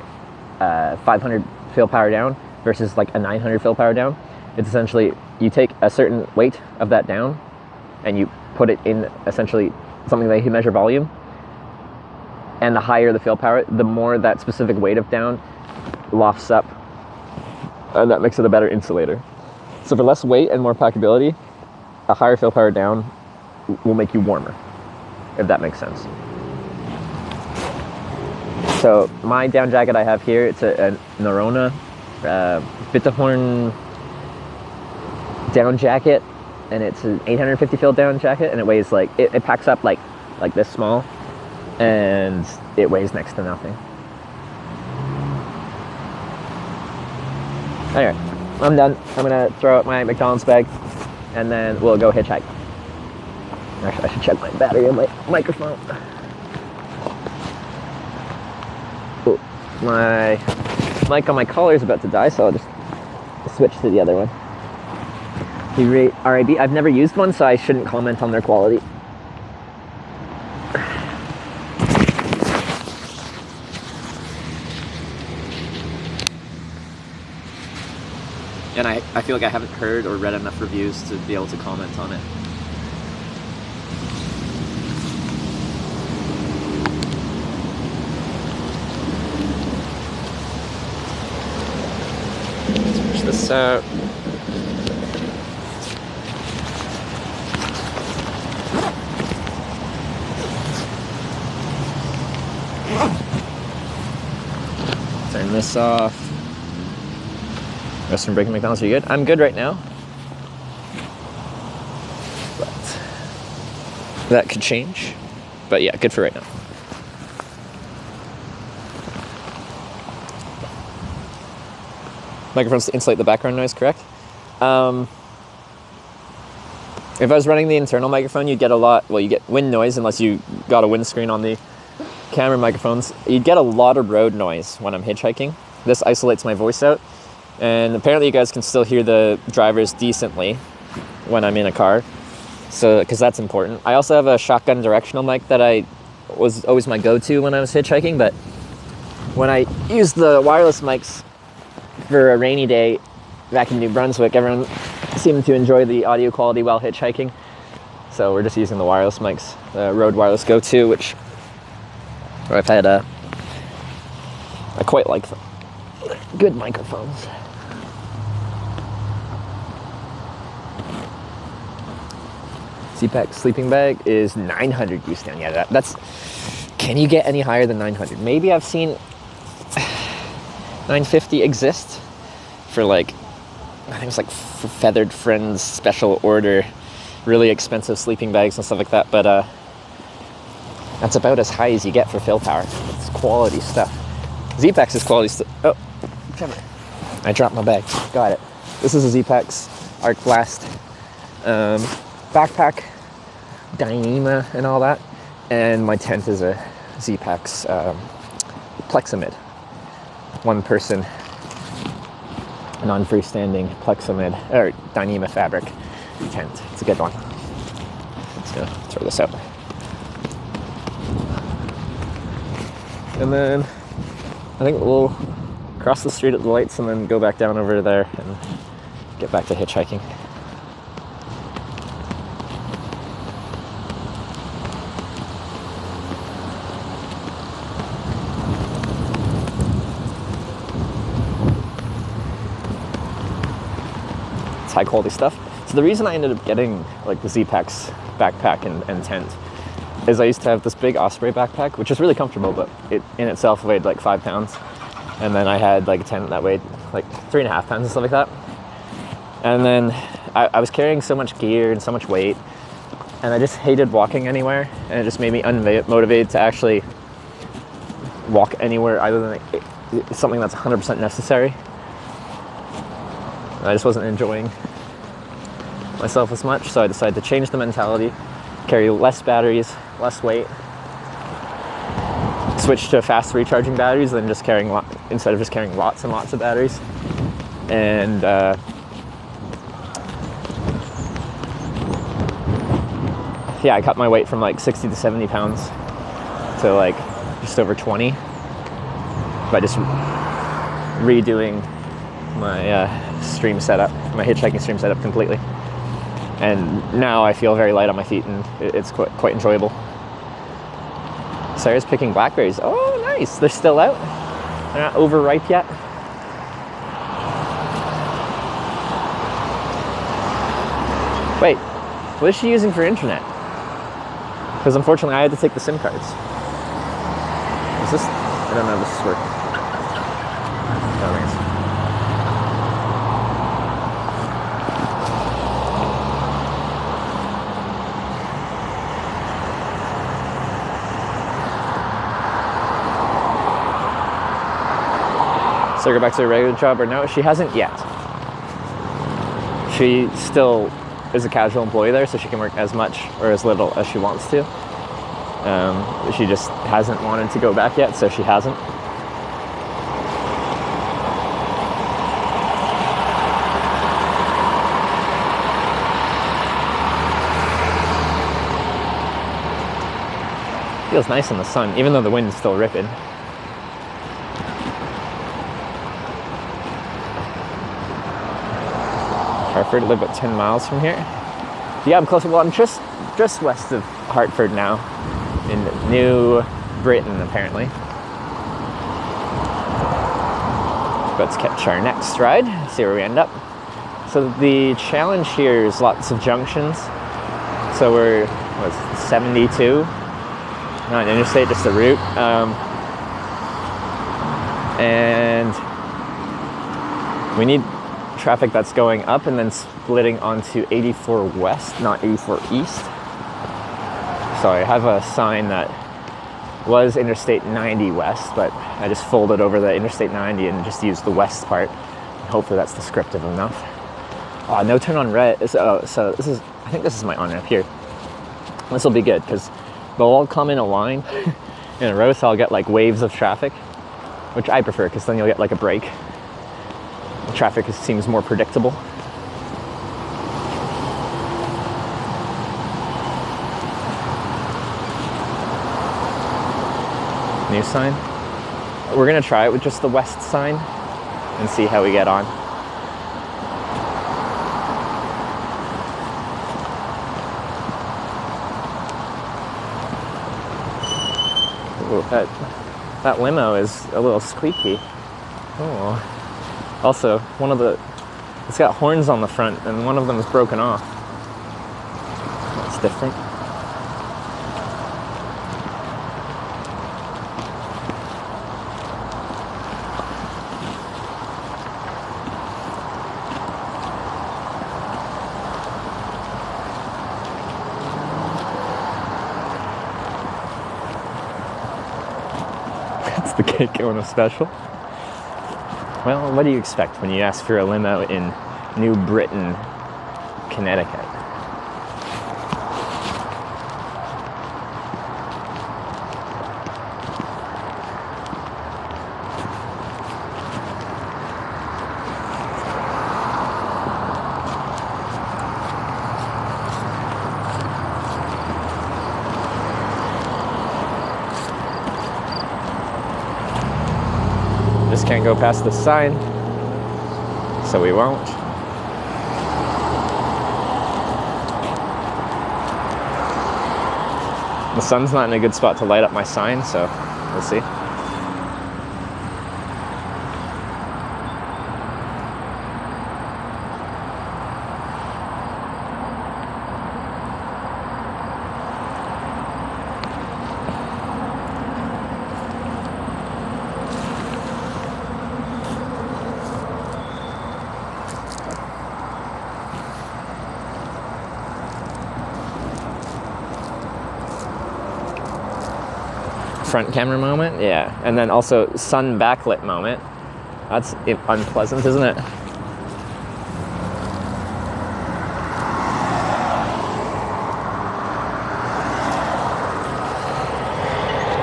500 fill power down versus like a 900 fill power down, it's essentially you take a certain weight of that down and you put it in essentially something that you can measure volume, and the higher the fill power, the more that specific weight of down lofts up, and that makes it a better insulator. So for less weight and more packability, a higher fill power down will make you warmer, if that makes sense. So my down jacket I have here, it's a Norona Bitterhorn down jacket, and it's an 850 fill down jacket, and it weighs like, it packs up like this small, and it weighs next to nothing. Anyway, I'm done. I'm gonna throw out my McDonald's bag, and then we'll go hitchhike. Actually, I should check my battery on my microphone. Ooh, my mic on my collar is about to die, so I'll just switch to the other one. You rate RIB? I've never used one, so I shouldn't comment on their quality. And I feel like I haven't heard or read enough reviews to be able to comment on it. this out. Turn this off. Western break McDonald's, are you good? I'm good right now. But that could change. But yeah, good for right now. Microphones to insulate the background noise, correct? If I was running the internal microphone, you'd get a lot, well, you get wind noise unless you got a windscreen on the camera microphones. You'd get a lot of road noise when I'm hitchhiking. This isolates my voice out. And apparently you guys can still hear the drivers decently when I'm in a car. So, because that's important. I also have a shotgun directional mic that was always my go-to when I was hitchhiking, but when I used the wireless mics for a rainy day back in New Brunswick, everyone seemed to enjoy the audio quality while hitchhiking. So we're just using the wireless mics, the Rode Wireless Go 2, which I've had I quite like them. Good microphones. CPAC sleeping bag is 900 Houston. Yeah, that's. Can you get any higher than 900? Maybe I've seen 950 exist for like, I think it's like Feathered Friends special order, really expensive sleeping bags and stuff like that. But that's about as high as you get for fill power. It's quality stuff. Z-Packs is quality stuff. Oh, come here. I dropped my bag. Got it. This is a Z-Packs Arc Blast backpack, Dyneema and all that. And my tent is a Z-Packs Plexamid. One person, non-freestanding Plexamid, or Dyneema fabric tent. It's a good one. Just gonna throw this out. And then I think we'll cross the street at the lights and then go back down over there and get back to hitchhiking. It's high quality stuff. So the reason I ended up getting like the Z-Packs backpack and tent is I used to have this big Osprey backpack, which is really comfortable, but it in itself weighed like 5 pounds. And then I had like a tent that weighed like 3.5 pounds and stuff like that. And then I was carrying so much gear and so much weight, and I just hated walking anywhere, and it just made me unmotivated to actually walk anywhere other than like, something that's 100% necessary. I just wasn't enjoying myself as much, so I decided to change the mentality, carry less batteries, less weight, switch to fast recharging batteries than just carrying instead of just carrying lots and lots of batteries. And yeah, I cut my weight from like 60 to 70 pounds to like just over 20 by just redoing my stream setup, my hitchhiking stream setup completely. And now I feel very light on my feet, and it's quite enjoyable. Sarah's picking blackberries. Oh, nice. They're still out. They're not overripe yet. Wait, what is she using for internet? Because unfortunately I had to take the SIM cards. Is this? I don't know if this is working. No, I think it's... So go back to her regular job, or no? She hasn't yet. She still is a casual employee there, so she can work as much or as little as she wants to. She just hasn't wanted to go back yet, so she hasn't. Feels nice in the sun, even though the wind's still ripping. Hartford, live about 10 miles from here. Yeah, I'm close. Well, I'm just west of Hartford now, in New Britain, apparently. let's catch our next ride, see where we end up. So the challenge here is lots of junctions. So we're 72, not an interstate, just a route. And we need traffic that's going up and then splitting onto 84 west, not 84 east. So I have a sign that was Interstate 90 west, but I just folded over the Interstate 90 and just used the west part. Hopefully that's descriptive enough. Oh, no turn on red. So this is, I think this is my on-ramp here. This will be good because they'll all come in a line in a row, so I'll get like waves of traffic, which I prefer because then you'll get like a break. The traffic seems more predictable. New sign. We're gonna try it with just the west sign and see how we get on. Ooh, that limo is a little squeaky. Oh. Also, it's got horns on the front and one of them is broken off. That's different. The cake on a special. Well, what do you expect when you ask for a limo in New Britain, Connecticut? Just can't go past the sign, so we won't. The sun's not in a good spot to light up my sign, so we'll see. Front camera moment, yeah, and then also sun backlit moment. That's unpleasant, isn't it?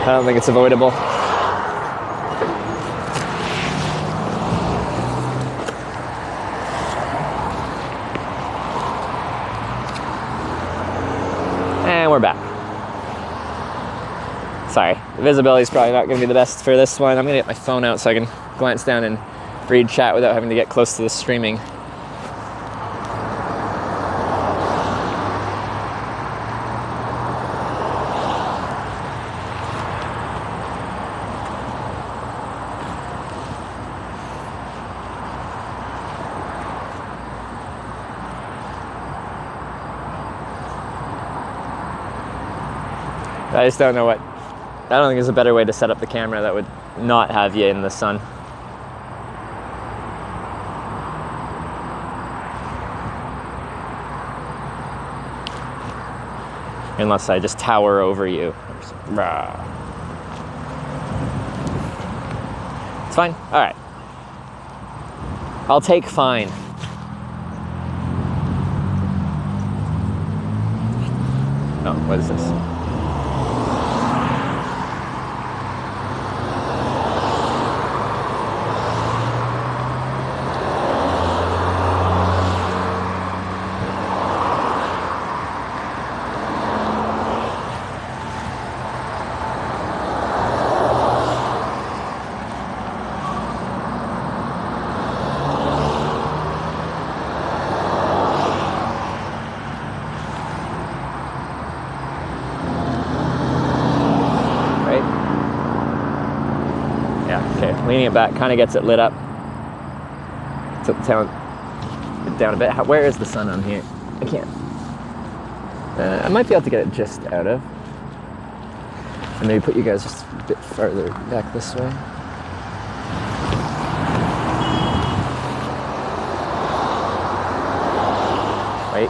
I don't think it's avoidable. And we're back. Sorry, the visibility is probably not going to be the best for this one. I'm going to get my phone out so I can glance down and read chat without having to get close to the streaming. I just don't know what. I don't think there's a better way to set up the camera that would not have you in the sun. Unless I just tower over you. It's fine? Alright. I'll take fine. Oh, what is this? Leaning it back kind of gets it lit up. tilt the town down a bit. Where is the sun on here? I can't. I might be able to get it just out of. And maybe put you guys just a bit farther back this way. Wait.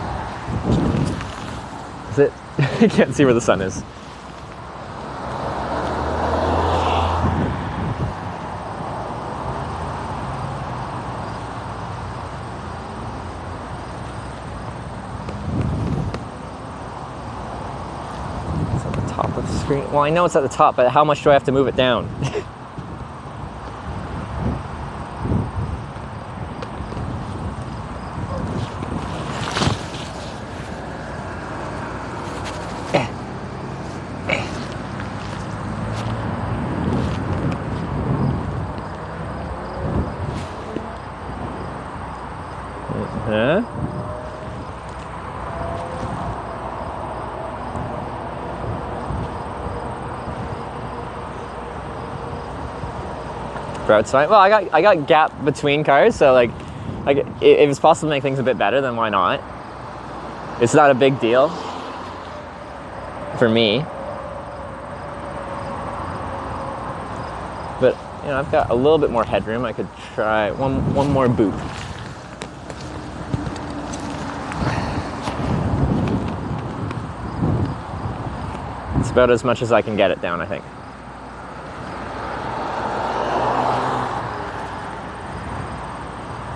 Is it? I can't see where the sun is. Top of the screen. Well, I know it's at the top, but how much do I have to move it down? Huh? Road's fine. Well, I got gap between cars, so like if it's possible to make things a bit better, then why not? It's not a big deal for me. But you know, I've got a little bit more headroom. I could try one more boot. It's about as much as I can get it down, I think.